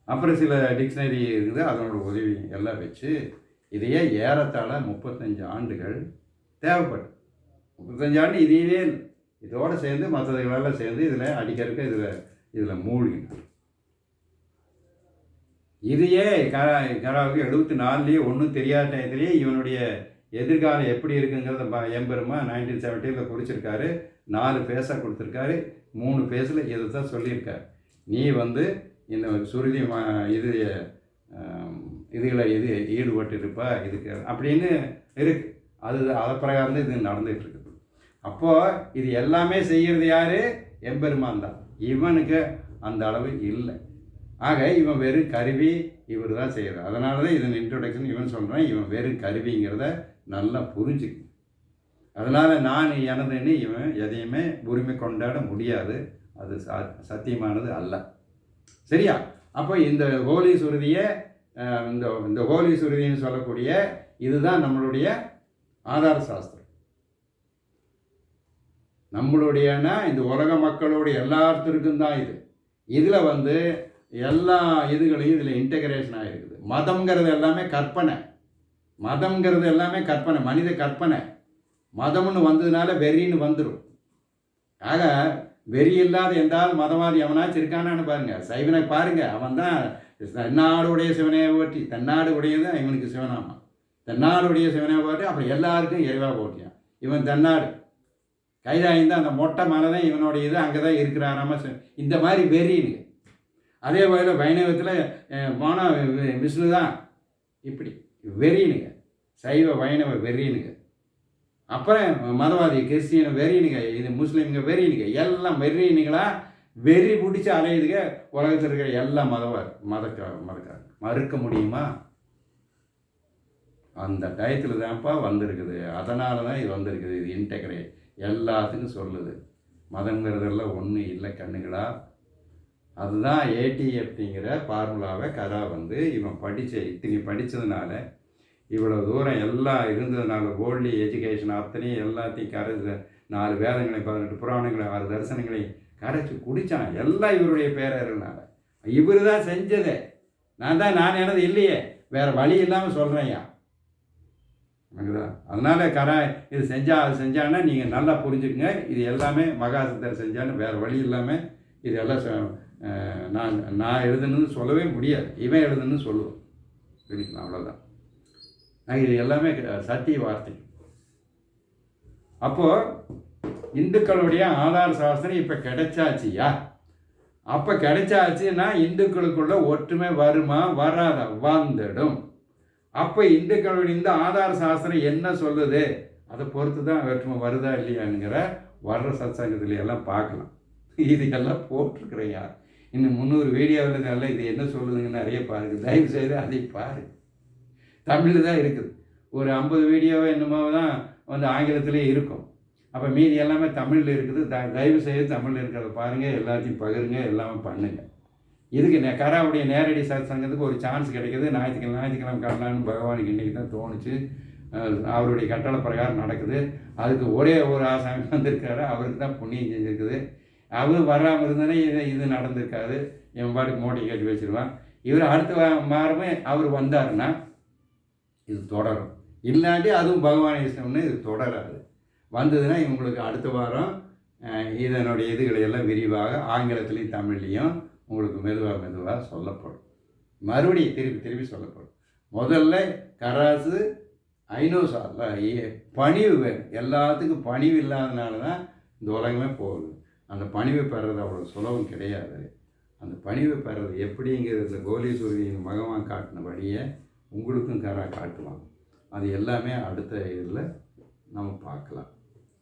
அப்புறம் சில டிக்ஷனரி இருக்குது அதனோட உதவி எல்லாம் வச்சு இதையே ஏறத்தாழ 35 ஆண்டுகள் தேவைப்படும். 35 ஆண்டு இதையே இதோடு சேர்ந்து மற்றதுகளெல்லாம் சேர்ந்து இதில் அடிக்கிறதுக்கு இதில் மூழ்கினார். இதையே கராவுக்கு 74 ஒன்றும் தெரியாத டயத்திலேயே இவனுடைய எதிர்காலம் எப்படி இருக்குங்கிறத எம்பெருமா 1970 குறிச்சிருக்காரு. 4 பேஸாக கொடுத்துருக்காரு. 3 பேஸில் இதை தான் சொல்லியிருக்காரு. நீ வந்து இந்த சுருதி இதுகளை ஈடுபட்டு இருப்பா இதுக்கு அப்படின்னு இருக்குது. அதை பிரகாரம் தான் இது நடந்துகிட்டு இருக்குது. அப்போது இது எல்லாமே செய்கிறது யார்? எம்பெருமான் தான். இவனுக்கு அந்த அளவு இல்லை. ஆக இவன் வெறும் கருவி, இவர் தான் செய்கிறார். அதனால தான் இதன் இன்ட்ரோடக்ஷன் இவன் சொல்கிறேன். இவன் வெறும் கருவிங்கிறத நல்லா புரிஞ்சுக்கணும். அதனால் நான் எனதுன்னு இவன் எதையுமே உரிமை கொண்டாட முடியாது. அது சத்தியமானது அல்ல. சரியா? அப்போ இந்த ஹோலி சுருதியை இந்த ஹோலி சுருதின்னு சொல்லக்கூடிய இதுதான் நம்மளுடைய ஆதார சாஸ்திரம். நம்மளுடையனா இந்த உலக மக்களுடைய எல்லாத்திற்கும் தான் இது. இதில் வந்து எல்லா இதுகளையும் இதில் இன்டகிரேஷன் ஆகிருக்குது. மதம்ங்கிறது எல்லாமே கற்பனை, மதம்ங்கிறது எல்லாமே கற்பனை, மனித கற்பனை. மதம்னு வந்ததுனால வெறின்னு வந்துடும். ஆக வெறி இல்லாத எந்தாலும் மதவாதி எவனாச்சும் இருக்கானான்னு பாருங்க. சைவனை பாருங்க, அவன் தான் தென்னாடு உடைய சிவனே போற்றி, தென்னாடு உடையது இவனுக்கு சிவனாமா, தென்னாடு உடைய சிவனே போற்றி, அப்புறம் எல்லாருக்கும் இறைவா போற்றியான். இவன் தென்னாடு கைதாய்ந்து அந்த மொட்டை மலை தான் இவனுடைய இது, அங்கே தான் இருக்கிறாராம. இந்த மாதிரி வெறின்னு. அதே போல் வைணவத்தில் போனால் விஷ்ணு தான், இப்படி வெறினுங்க. சைவ வைணவ வெறினுங்க. அப்புறம் மதவாதி கிறிஸ்டியன் வெறினுங்க, இது முஸ்லீமுங்க வெறினுங்க, எல்லாம் வெறினுங்களா வெறி பிடிச்சி அலையுதுங்க. உலகத்தில் இருக்கிற எல்லா மதக்கார மறுக்க முடியுமா? அந்த டயத்தில் தான்ப்பா வந்திருக்குது. அதனால தான் இது வந்திருக்குது. இது இன்டெகிரேட் எல்லாத்துக்கும் சொல்லுது. மதங்கிறதெல்லாம் ஒன்றும் இல்லை கண்ணுங்களா. அதுதான் ஏடிஎஃப்டிங்கிற ஃபார்முலாவை கரா வந்து இவன் இத்தனை படித்ததுனால, இவ்வளோ தூரம் எல்லாம் இருந்ததுனால, வேர்ல்டு எஜுகேஷன் அத்தனையும் எல்லாத்தையும் கரைச்சி 4 வேதங்களை 18 புராணங்களை 6 தரிசனங்களை கரைச்சி குடித்தான். எல்லாம் இவருடைய பேரர்களால். இவர் தான் செஞ்சதே. நான் எனது இல்லையே, வேறு வழி இல்லாமல் சொல்கிறேன்யா. ஓகேதா? அதனால் கரா இது அது செஞ்சான்னா நீங்கள் நல்லா புரிஞ்சுக்குங்க. இது எல்லாமே மகாசித்தர் செஞ்சான்னு வேறு வழி இல்லாமல் இது எல்லாம் நான் எழுதுன்னு சொல்லவே முடியாது. இவன் எழுதுன்னு சொல்லுவோம். புரிஞ்சுக்கலாம், அவ்வளோதான். இது எல்லாமே சத்திய வார்த்தை. அப்போது இந்துக்களுடைய ஆதார சாஸ்திரம் இப்போ கிடைச்சாச்சியா? அப்போ கிடைச்சாச்சுன்னா இந்துக்களுக்குள்ள ஒற்றுமை வருமா வராதா? வந்துடும். அப்போ இந்துக்களுடைய இந்த ஆதார சாஸ்திரம் என்ன சொல்லுது, அதை பொறுத்து தான் வேற்றுமை வருதா இல்லையாங்கிற வர்ற சத்சங்கத்துல எல்லாம் பார்க்கலாம். இதுக்கெல்லாம் போட்டிருக்கிறேன் யார். இன்னும் 300 வீடியோவில் எல்லாம் இது என்ன சொல்லுதுன்னு நிறைய பாருங்க. தயவு செய்து அதை பாரு. தமிழில் தான் இருக்குது. ஒரு 50 வீடியோவை என்னமோ தான் வந்து ஆங்கிலத்திலே இருக்கும். அப்போ மீதி எல்லாமே தமிழில் இருக்குது. தயவு செய்து தமிழில் இருக்கிறத பாருங்கள், எல்லாத்தையும் பகிருங்க, எல்லாமே பண்ணுங்கள். இதுக்கு கராவுடைய நேரடி சத்சங்கத்துக்கு ஒரு சான்ஸ் கிடைக்கிது. ஞாயிற்றுக்கிழமை காட்டலான்னு பகவானுக்கு இன்றைக்கி தான் தோணுச்சு. அவருடைய கட்டளை பிரகாரம் நடக்குது. அதுக்கு ஒரே ஒரு ஆசாமி வந்திருக்காரு, அவருக்கு தான் புண்ணியம் செஞ்சுருக்குது. அவர் வராமல் இருந்தானே இது நடந்திருக்காது. என் பாட்டுக்கு மூட்டை கட்டி வச்சுருவான். இவர் அடுத்த வாரமே அவர் வந்தாருன்னா இது தொடரும். இல்லாட்டி அதுவும் பகவான் இஷ்டம்னு இது தொடராது. வந்ததுன்னா இவங்களுக்கு அடுத்த வாரம் இதனுடைய இதுகளை எல்லாம் விரிவாக ஆங்கிலத்துலேயும் தமிழ்லேயும் உங்களுக்கு மெதுவாக சொல்லப்படும். மறுபடியும் திருப்பி சொல்லப்படும். முதல்ல கராசு ஐநோசாரில் பணிவு வேணும். எல்லாத்துக்கும் பணிவு இல்லாதனால தான் இந்த உலகமே போகுது. அந்த பணிவை பெறது அவ்வளோ சுலபம் கிடையாது. அந்த பணிவை பெறது எப்படிங்கிறது இந்த கோலீஸ்வரியின் பகவான் காட்டினபடியே உங்களுக்கும் கரா காட்டுவாங்க. அது எல்லாமே அடுத்த இதில் நம்ம பார்க்கலாம்.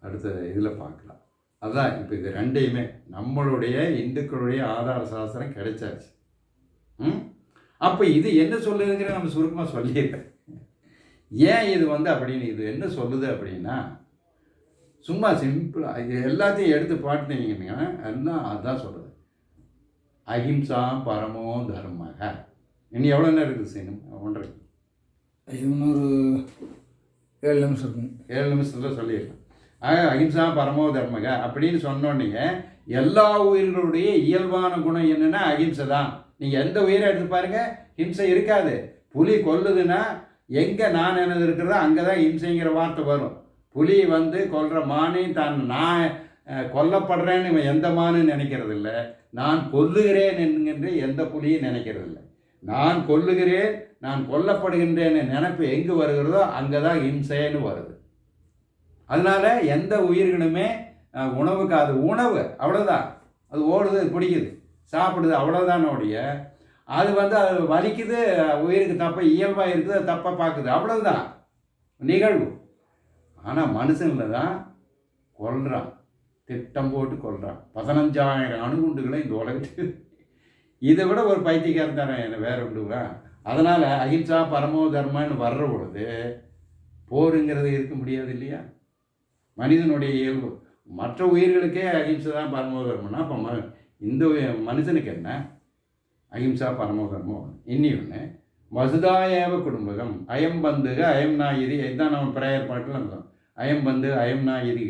அடுத்த இதில் பார்க்கலாம். அதுதான் இப்போ இது ரெண்டையுமே நம்மளுடைய இந்துக்களுடைய ஆதார சாஸ்திரம் கிடைச்சாச்சு. அப்போ இது என்ன சொல்லுதுங்கிற நம்ம சுருக்கமாக சொல்லிடுறேன். ஏன் இது வந்து அப்படின்னு இது என்ன சொல்லுது அப்படின்னா, சும்மா சிம்பிளாக இது எல்லாத்தையும் எடுத்து பாட்டுனீங்கன்னா எல்லாம் அதுதான் சொல்லுது. அஹிம்சா பரமோ தர்மக. இன்னும் எவ்வளோ நேரம் இருக்குது செய்யணும்? 1.5 இன்னொரு 7 நிமிஷம் இருக்கும். 7 நிமிஷத்தில் சொல்லிடலாம். அஹிம்சா பரமோ தர்மக அப்படின்னு சொன்னோன்னே எல்லா உயிர்களுடைய இயல்பான குணம் என்னென்னா அஹிம்சை தான். நீங்கள் எந்த உயிரை எடுத்து பாருங்கள், ஹிம்சை இருக்காது. புலி கொல்லுதுன்னா எங்கே நான் என்னது இருக்கிறதோ அங்கே தான் ஹிம்சைங்கிற வார்த்தை வரும். புலி வந்து கொல்கிற மானே நான் கொல்லப்படுறேன்னு இவன் எந்த மானுன்னு நினைக்கிறது இல்லை. நான் கொல்லுகிறேன் என்கின்ற எந்த புலியும் நினைக்கிறது இல்லை. நான் கொல்லுகிறேன், நான் கொல்லப்படுகின்றேன்னு நினைப்பு எங்கே வருகிறதோ அங்கே தான் ஹிம்சைன்னு வருது. அதனால் எந்த உயிர்களுமே உணவுக்கு அது உணவு அவ்வளோதான். அது ஓடுது, பிடிக்குது, சாப்பிடுது, அவ்வளோதானோடைய அது வந்து அது வலிக்குது, உயிருக்கு தப்ப இயல்பாக இருக்குது, அது தப்பாக பார்க்குது, அவ்வளோதான் நிகழ்வு. ஆனால் மனுஷனில் தான் கொல்றான், திட்டம் போட்டு கொல்றான். 15,000 அணுகுண்டுகளை இந்த உலகத்துக்கு. இதை விட ஒரு பைத்தியக்காரன் தரேன் என்ன வேற உண்டுவா. அதனால் அஹிம்சா பரமோ தர்மன்னு வர்ற பொழுது போருங்கிறது இருக்க முடியாது இல்லையா? மனிதனுடைய இயல்பு. மற்ற உயிர்களுக்கே அஹிம்சை தான் பரமோ தர்மம்னா அப்போ இந்த மனுஷனுக்கு என்ன? அஹிம்சா பரமோ தர்மம். இன்னி ஒன்று வசுதாயேவ குடும்பகம் அயம் பந்துக அயம் நாயிதி. இதுதான் நம்ம ப்ரேயர் பாட்டில் இருந்தோம். அயம் பந்து அயம் நாயிதி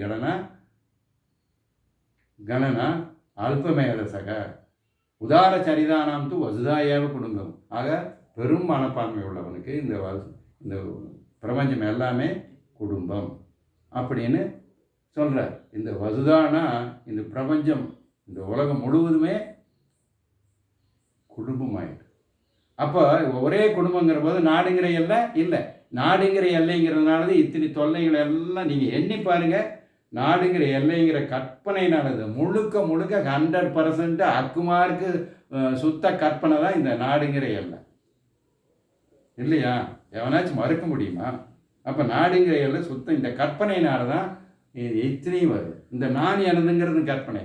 கணனா அல்பமேதசக. உதார சரிதானாம் து வசுதாயேவ குடும்பம். ஆக பெரும் மனப்பான்மை உள்ளவனுக்கு இந்த பிரபஞ்சம் எல்லாமே குடும்பம் அப்படின்னு சொல்கிறார். இந்த வசுதானா இந்த பிரபஞ்சம், இந்த உலகம் முழுவதுமே குடும்பமாயிடுது. அப்போ ஒரே குடும்பங்கிற போது நாடுங்கிற எல்லை இல்லை. நாடுங்கிற எல்லைங்கிறதுனால இத்தனை தொல்லைகள் எல்லாம் நீங்கள் எண்ணி பாருங்கள். நாடுங்கிற எல்லைங்கிற கற்பனைனானது முழுக்க 100% அக்குமாருக்கு சுத்த கற்பனை தான் இந்த நாடுங்கிற எல்லை இல்லையா? எவனாச்சும் மறுக்க முடியுமா? அப்போ நாடுங்கிற எல்லை சுத்தம் இந்த கற்பனையினால தான் இத்தனையும் வருது. இந்த நான் எனதுங்கிறது கற்பனை.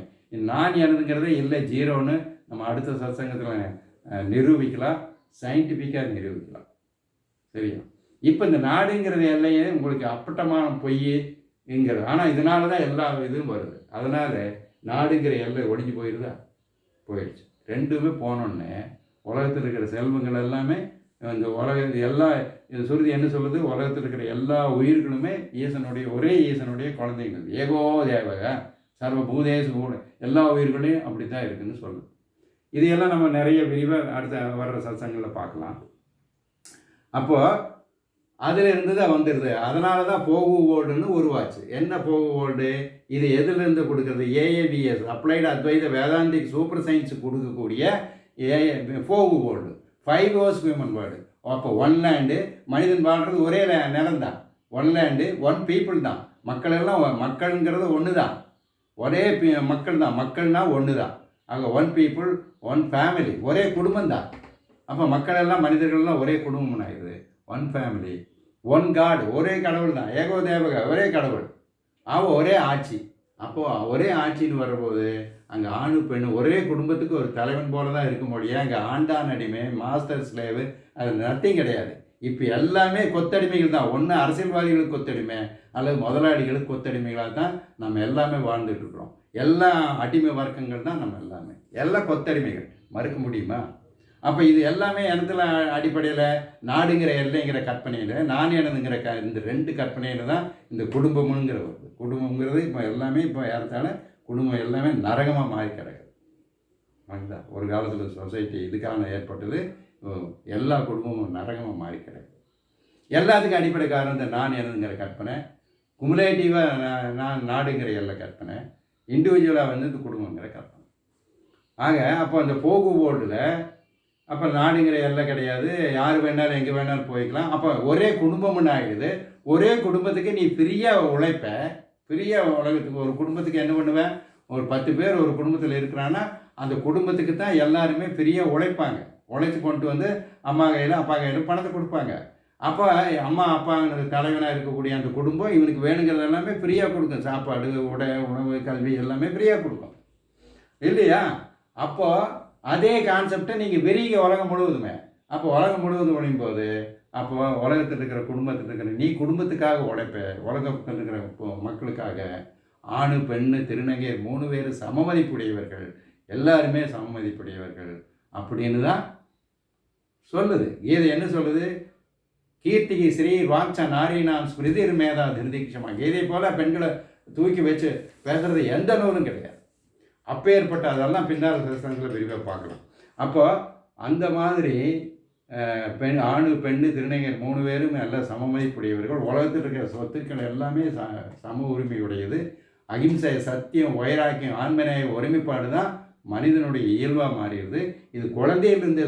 நான் எனதுங்கிறதே இல்லை, ஜீரோன்னு நம்ம அடுத்த சத்சங்கத்தில் நிரூபிக்கலாம், சயின்டிஃபிக்காக நிரூபிக்கலாம். சரியா? இப்போ இந்த நாடுங்கிறது எல்லையே உங்களுக்கு அப்பட்டமான பொய்ங்கிறது. ஆனால் இதனால தான் எல்லா இதுவும் வருது. அதனால் நாடுங்கிற எல்லை ஒடிஞ்சு போயிடுதா? போயிடுச்சு. ரெண்டுமே போனோடனே உலகத்தில் இருக்கிற செல்வங்கள் எல்லாமே இந்த எல்லா சுருதி என்ன சொல்லுது? உலகத்தில் இருக்கிற எல்லா உயிர்களுமே ஒரே ஈசனுடைய குழந்தைங்கள். ஏகோ தேவக சர்வ பூதேசு கூட எல்லா உயிர்களையும் அப்படி தான் இருக்குதுன்னு சொல்லுது. இதையெல்லாம் நம்ம நிறைய விரிவாக அடுத்த வர்ற சத்சங்கங்களில் பார்க்கலாம். அப்போது அதில் இருந்து தான் வந்துடுது. அதனால தான் போகு வேர்ல்டுன்னு உருவாச்சு. என்ன போகு வேர்ல்டு? இது எதுலேருந்து கொடுக்குறது? ஏஏவிஎஸ் அப்ளைடு அத்வைத வேதாந்திக் சூப்பர் சயின்ஸ் கொடுக்கக்கூடிய போகு வேர்ல்டு 5 ஹவர்ஸ் ஹியூமன் வேர்ல்டு. அப்போ ஒன் லேண்டு, மனிதன் வாழ்கிறது ஒரே நிலம் தான். ஒன் லேண்டு, ஒன் பீப்புள் தான். மக்கள்ங்கிறது ஒன்று தான், ஒரே மக்கள் தான். மக்கள்னா ஒன்று தான். ஆக ஒன் பீப்புள், ஒன் ஃபேமிலி, ஒரே குடும்பம் தான். அப்போ மக்கள் எல்லாம் மனிதர்கள்லாம் ஒரே குடும்பம் ஆயிடுது. ஒன் ஃபேமிலி, ஒன் காட், ஒரே கடவுள் தான். ஏகோ தேவக, ஒரே கடவுள். ஒரே ஆட்சி. அப்போது ஒரே ஆட்சின்னு வரும்போது அங்கே ஆணு பெண்ணு ஒரே குடும்பத்துக்கு ஒரு தலைவன் போல தான் இருக்க முடியும். அங்கே ஆண்டான் அடிமை, மாஸ்டர் ஸ்லேவு, அது நத்திங் கிடையாது. இப்போ எல்லாமே கொத்தடிமைகள் தான். ஒன்று அரசியல்வாதிகளுக்கு கொத்தடிமை அல்லது முதலாளிகளுக்கு கொத்தடிமைகளாக தான் நம்ம எல்லாமே வாழ்ந்துட்டு இருக்கிறோம். எல்லா அடிமை வர்க்கங்கள் தான் நம்ம எல்லாமே. எல்லாம் கொத்தடிமைகள், மறுக்க முடியுமா? அப்போ இது எல்லாமே இடத்துல அடிப்படையில் நாடுங்கிற எல்லைங்கிற கற்பனையில், நான் எனதுங்கிற இந்த 2 கற்பனையில் தான் இந்த குடும்பம்ங்கிற வருது. குடும்பங்கிறது இப்போ எல்லாமே இப்போ ஏறத்தாழ குடும்பம் எல்லாமே நரகமாக மாறி கிடக்குது. அதுதான் ஒரு காலத்தில் சொசைட்டி இதுக்கான ஏற்பட்டது. எல்லா குடும்பமும் நரகமாக மாறி கிடக்குது. எல்லாத்துக்கும் அடிப்படை காரணம் இந்த நான் எனதுங்கிற கற்பனை, குமுலேட்டிவாக நான் நாடுங்கிற எல்லை கற்பனை, இண்டிவிஜுவலாக இந்த குடும்பங்கிற கற்பனை. ஆக அப்போ அந்த போகு வேர்ல்டில் அப்போ நாடுங்கிற எல்லை கிடையாது. யார் வேணாலும் எங்கே வேணாலும் போய்க்கலாம். அப்போ ஒரே குடும்பம்னு ஆகிடுது. ஒரே குடும்பத்துக்கு நீ ஃப்ரீயாக உழைப்ப. ஃப்ரீயாக உலகத்துக்கு ஒரு குடும்பத்துக்கு என்ன பண்ணுவேன்? ஒரு 10 பேர் ஒரு குடும்பத்தில் இருக்கிறான்னா அந்த குடும்பத்துக்கு தான் எல்லாருமே ஃப்ரீயாக உழைப்பாங்க. உழைச்சி கொண்டு வந்து அம்மா கையில் அப்பா கையில் பணத்தை கொடுப்பாங்க. அப்போ அம்மா அப்பாங்கிறது தலைவனாக இருக்கக்கூடிய அந்த குடும்பம் இவனுக்கு வேணுங்கிறது எல்லாமே ஃப்ரீயாக கொடுக்கும். சாப்பாடு, உடை, உணவு, கல்வி எல்லாமே ஃப்ரீயாக கொடுக்கும் இல்லையா? அப்போது அதே கான்செப்டை நீங்கள் விரிக உலகம் முழுவதுமே. அப்போ உலகம் முழுவதும் ஒழியும்போது அப்போ உலகத்தில் இருக்கிற குடும்பத்தில் இருக்கிற நீ குடும்பத்துக்காக உழைப்ப. உலகத்தில் இருக்கிற மக்களுக்காக ஆணு பெண்ணு திருநங்கையர் 3 பேர் சமமதிப்புடையவர்கள், எல்லாருமே சமமதிப்புடையவர்கள் அப்படின்னு தான் சொல்லுது. கீதை என்ன சொல்லுது? கீர்த்திகை ஸ்ரீ வாட்ச நாரீனாம் ஸ்மிருதிர் மேதா திருதிக்ஷமா. கீதை போல் பெண்களை தூக்கி வச்சு பேசுகிறது எந்த நூலும் கிடையாது. அப்பேற்பட்ட அதெல்லாம் பின்னால் சத்சங்கத்தில் விரிவாக பார்க்கலாம். அப்போ அந்த மாதிரி ஆணு பெண்ணு திருநங்கையர் 3 பேரும் நல்ல சமமதிப்புடையவர்கள். உலகத்தில் இருக்கிற சொத்துக்கள் எல்லாமே சம உரிமையுடையது. அகிம்சை, சத்தியம், வைராக்கியம், ஆன்மநேய ஒருமைப்பாடு தான் மனிதனுடைய இயல்பாக மாறிடுது. இது குழந்தையிலிருந்தே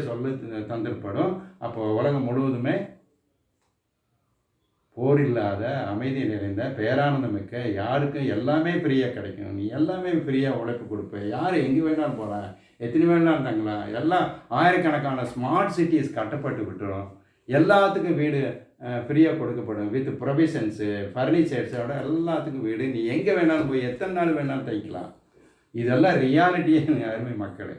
தந்திரப்படும். அப்போ உலகம் முழுவதுமே போர் இல்லாத அமைதி நிறைந்த பேரானந்தம் மிக்க, யாருக்கும் எல்லாமே ஃப்ரீயாக கிடைக்கும். நீ எல்லாமே ஃப்ரீயாக உழைப்பு கொடுப்ப. யார் எங்கே வேணாலும் போகலாம், எத்தனை வேணாலும் தங்கலாம். எல்லாம் ஆயிரக்கணக்கான ஸ்மார்ட் சிட்டிஸ் கட்டப்பட்டு விட்டுரும். எல்லாத்துக்கும் வீடு ஃப்ரீயாக கொடுக்கப்படும். வித் ப்ரொவிஷன்ஸு, ஃபர்னிச்சர்ஸோட எல்லாத்துக்கும் வீடு. நீ எங்கே வேணாலும் போய் எத்தனை நாள் வேணாலும் தைக்கலாம். இதெல்லாம் ரியாலிட்டியே அருமை மக்களே.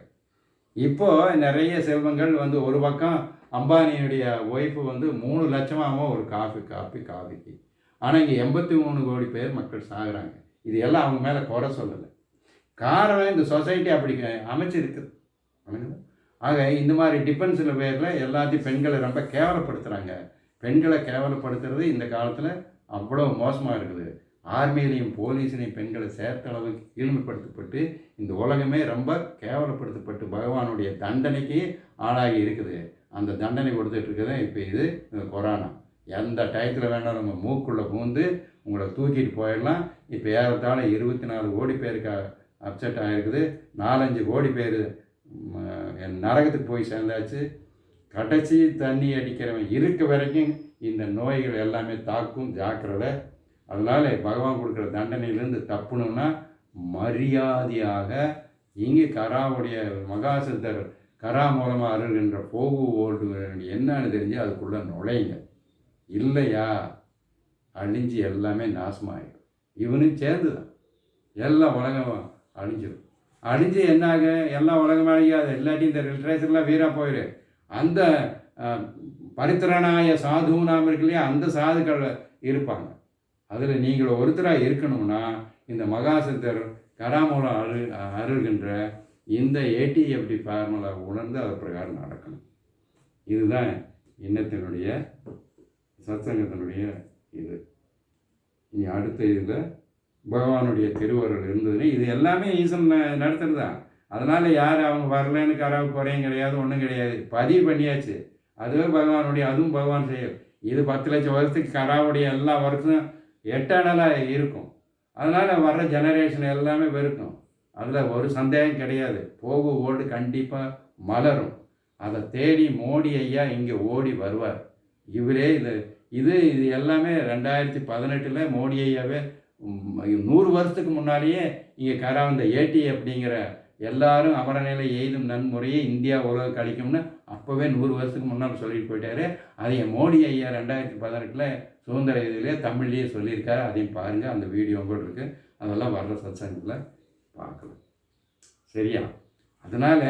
இப்போது நிறைய செல்வங்கள் ஒரு பக்கம் அம்பானியுடைய ஒய்ஃபு 3 லட்சமாகவும் ஒரு காஃபிக்கு. ஆனால் இங்கே 83 கோடி பேர் மக்கள் சாகுறாங்க. இது எல்லாம் அவங்க மேலே குறை சொல்லலை. காரணம் இந்த சொசைட்டி அப்படி அமைச்சிருக்குது. ஆக இந்த மாதிரி டிஃபென்ஸில் பேரில் எல்லாத்தையும் பெண்களை ரொம்ப கேவலப்படுத்துகிறாங்க. பெண்களை கேவலப்படுத்துறது இந்த காலத்தில் அவ்வளோ மோசமாக இருக்குது. ஆர்மியிலையும் போலீஸ்லையும் பெண்களை சேர்த்த அளவுக்கு கீழ்மைப்படுத்தப்பட்டு இந்த உலகமே ரொம்ப கேவலப்படுத்தப்பட்டு பகவானுடைய தண்டனைக்கு ஆளாகி இருக்குது. அந்த தண்டனை கொடுத்துட்டு இருக்குது இப்போ இது கொரோனா. எந்த டயத்தில் வேணாலும் நம்ம மூக்குள்ளே பூந்து உங்களை தூக்கிட்டு போயிடலாம். இப்போ ஏறத்தாழ 24 கோடி பேருக்கு அப்செட் ஆகிருக்குது. 4-5 கோடி பேர் நரகத்துக்கு போய் சேர்ந்தாச்சு. கடைசி தண்ணி அடிக்கிறவன் இருக்க வரைக்கும் இந்த நோய்கள் எல்லாமே தாக்கும், ஜாக்கிரதை. அதனால் பகவான் கொடுக்குற தண்டனையிலேருந்து தப்புணுன்னா மரியாதையாக இங்கே கராவுடைய மகாசித்தர் கரா மூலமாக அருள்கின்ற போகு ஓடு என்னன்னு தெரிஞ்சு அதுக்குள்ளே நுழையுங்க. இல்லையா அழிஞ்சு எல்லாமே நாசமாகிடும். இவனும் சேர்ந்து தான் எல்லா உலகம் அழிஞ்சிடும். அழிஞ்சு என்னாக எல்லா உலகம் அழியாது. இல்லாட்டி இந்த லிட்ரேச்சர்லாம் வீராக போயிடு. அந்த பரித்திரனாய சாதுனாம் இருக்கு இல்லையா, அந்த சாதுக்கள் இருப்பாங்க. அதில் நீங்கள் ஒருத்தராக இருக்கணும்னா இந்த மகாசித்தர் கராமூலம் அருள்கின்ற இந்த ஏடிஎஃப்டி ஃபார்முலா உணர்ந்து அது பிரகாரம் நடக்கணும். இதுதான் இன்னத்தினுடைய சத்சங்கத்தினுடைய இது. இனி அடுத்த இதில் பகவானுடைய திருவருள் இருந்ததுன்னு இது எல்லாமே ஈசன் நடத்துறது தான். அதனால் யார் அவங்க வரலன்னு கராவுக்கு குறையும் கிடையாது, ஒன்றும் கிடையாது. பதிவு பண்ணியாச்சு. அதுவே பகவானுடைய, அதுவும் பகவான் செய்யும். இது 10 லட்சம் வருஷத்துக்கு கராவுடைய எல்லா வருஷம் எட்டர்னலாக இருக்கும். அதனால் வர்ற ஜெனரேஷன் எல்லாமே வெறுக்கும். அதில் ஒரு சந்தேகம் கிடையாது. போகு ஓடு கண்டிப்பாக மலரும். அதை தேடி மோடி ஐயா இங்கே ஓடி வருவார். இவரே இது எல்லாமே 2018 மோடி ஐயாவே 100 வருஷத்துக்கு முன்னாலேயே இங்கே கரா இந்த ஏடி அப்படிங்கிற எல்லாரும் அமரநிலை எய்தும் நன்முறையை இந்தியா உலக கழிக்கும்னு அப்போவே 100 வருஷத்துக்கு முன்னால் சொல்லிட்டு போயிட்டாரு. அதைய மோடி ஐயா 2018 சுதந்திர இதிலே தமிழ்லேயே சொல்லியிருக்காரு. அதையும் பாருங்கள், அந்த வீடியோ கூட இருக்குது. அதெல்லாம் வர்ற சத்சங்கத்தில் பார்க்கலாம். சரியா? அதனால்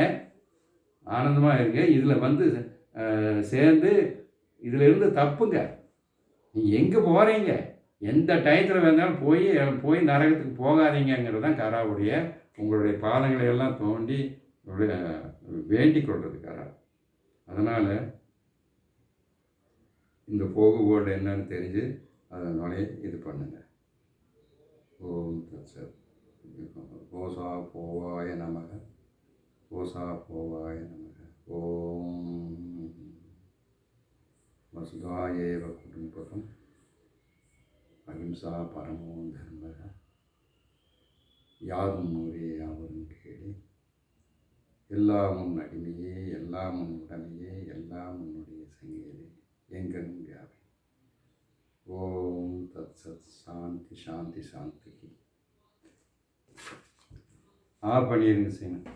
ஆனந்தமாக இருங்க. இதில் சேர்ந்து இதிலிருந்து தப்புங்க. நீங்கள் எங்கே போகிறீங்க, எந்த டயத்தில் வேணாலும் போய் நரகத்துக்கு போகாதீங்கிறது தான் கராவுடைய உங்களுடைய பாதங்களை எல்லாம் தோண்டி வேண்டிக் கொள்வது கரா. அதனால் இந்த போகுபோடு என்னன்னு தெரிஞ்சு அதனாலே இது பண்ணுங்க. ஓம் தத்சத். ஓசா போவாய நமக. ஓசா போவாய நமக. ஓம் வசுதாயேவ குடும்பகம் அஹிம்சா பரமோ தர்மக. யாதும் ஊரே யாவரும் கேளே. எல்லாமும் அடிமையே, எல்லாமும் உடமையே, எல்லாம் உன்னுடைய சங்கேலே, எங்கனும் வியாபி. ஓம் தத் சத். சாந்தி சாந்தி சாந்தி. பண்ணிடுங்க செய்யணும்.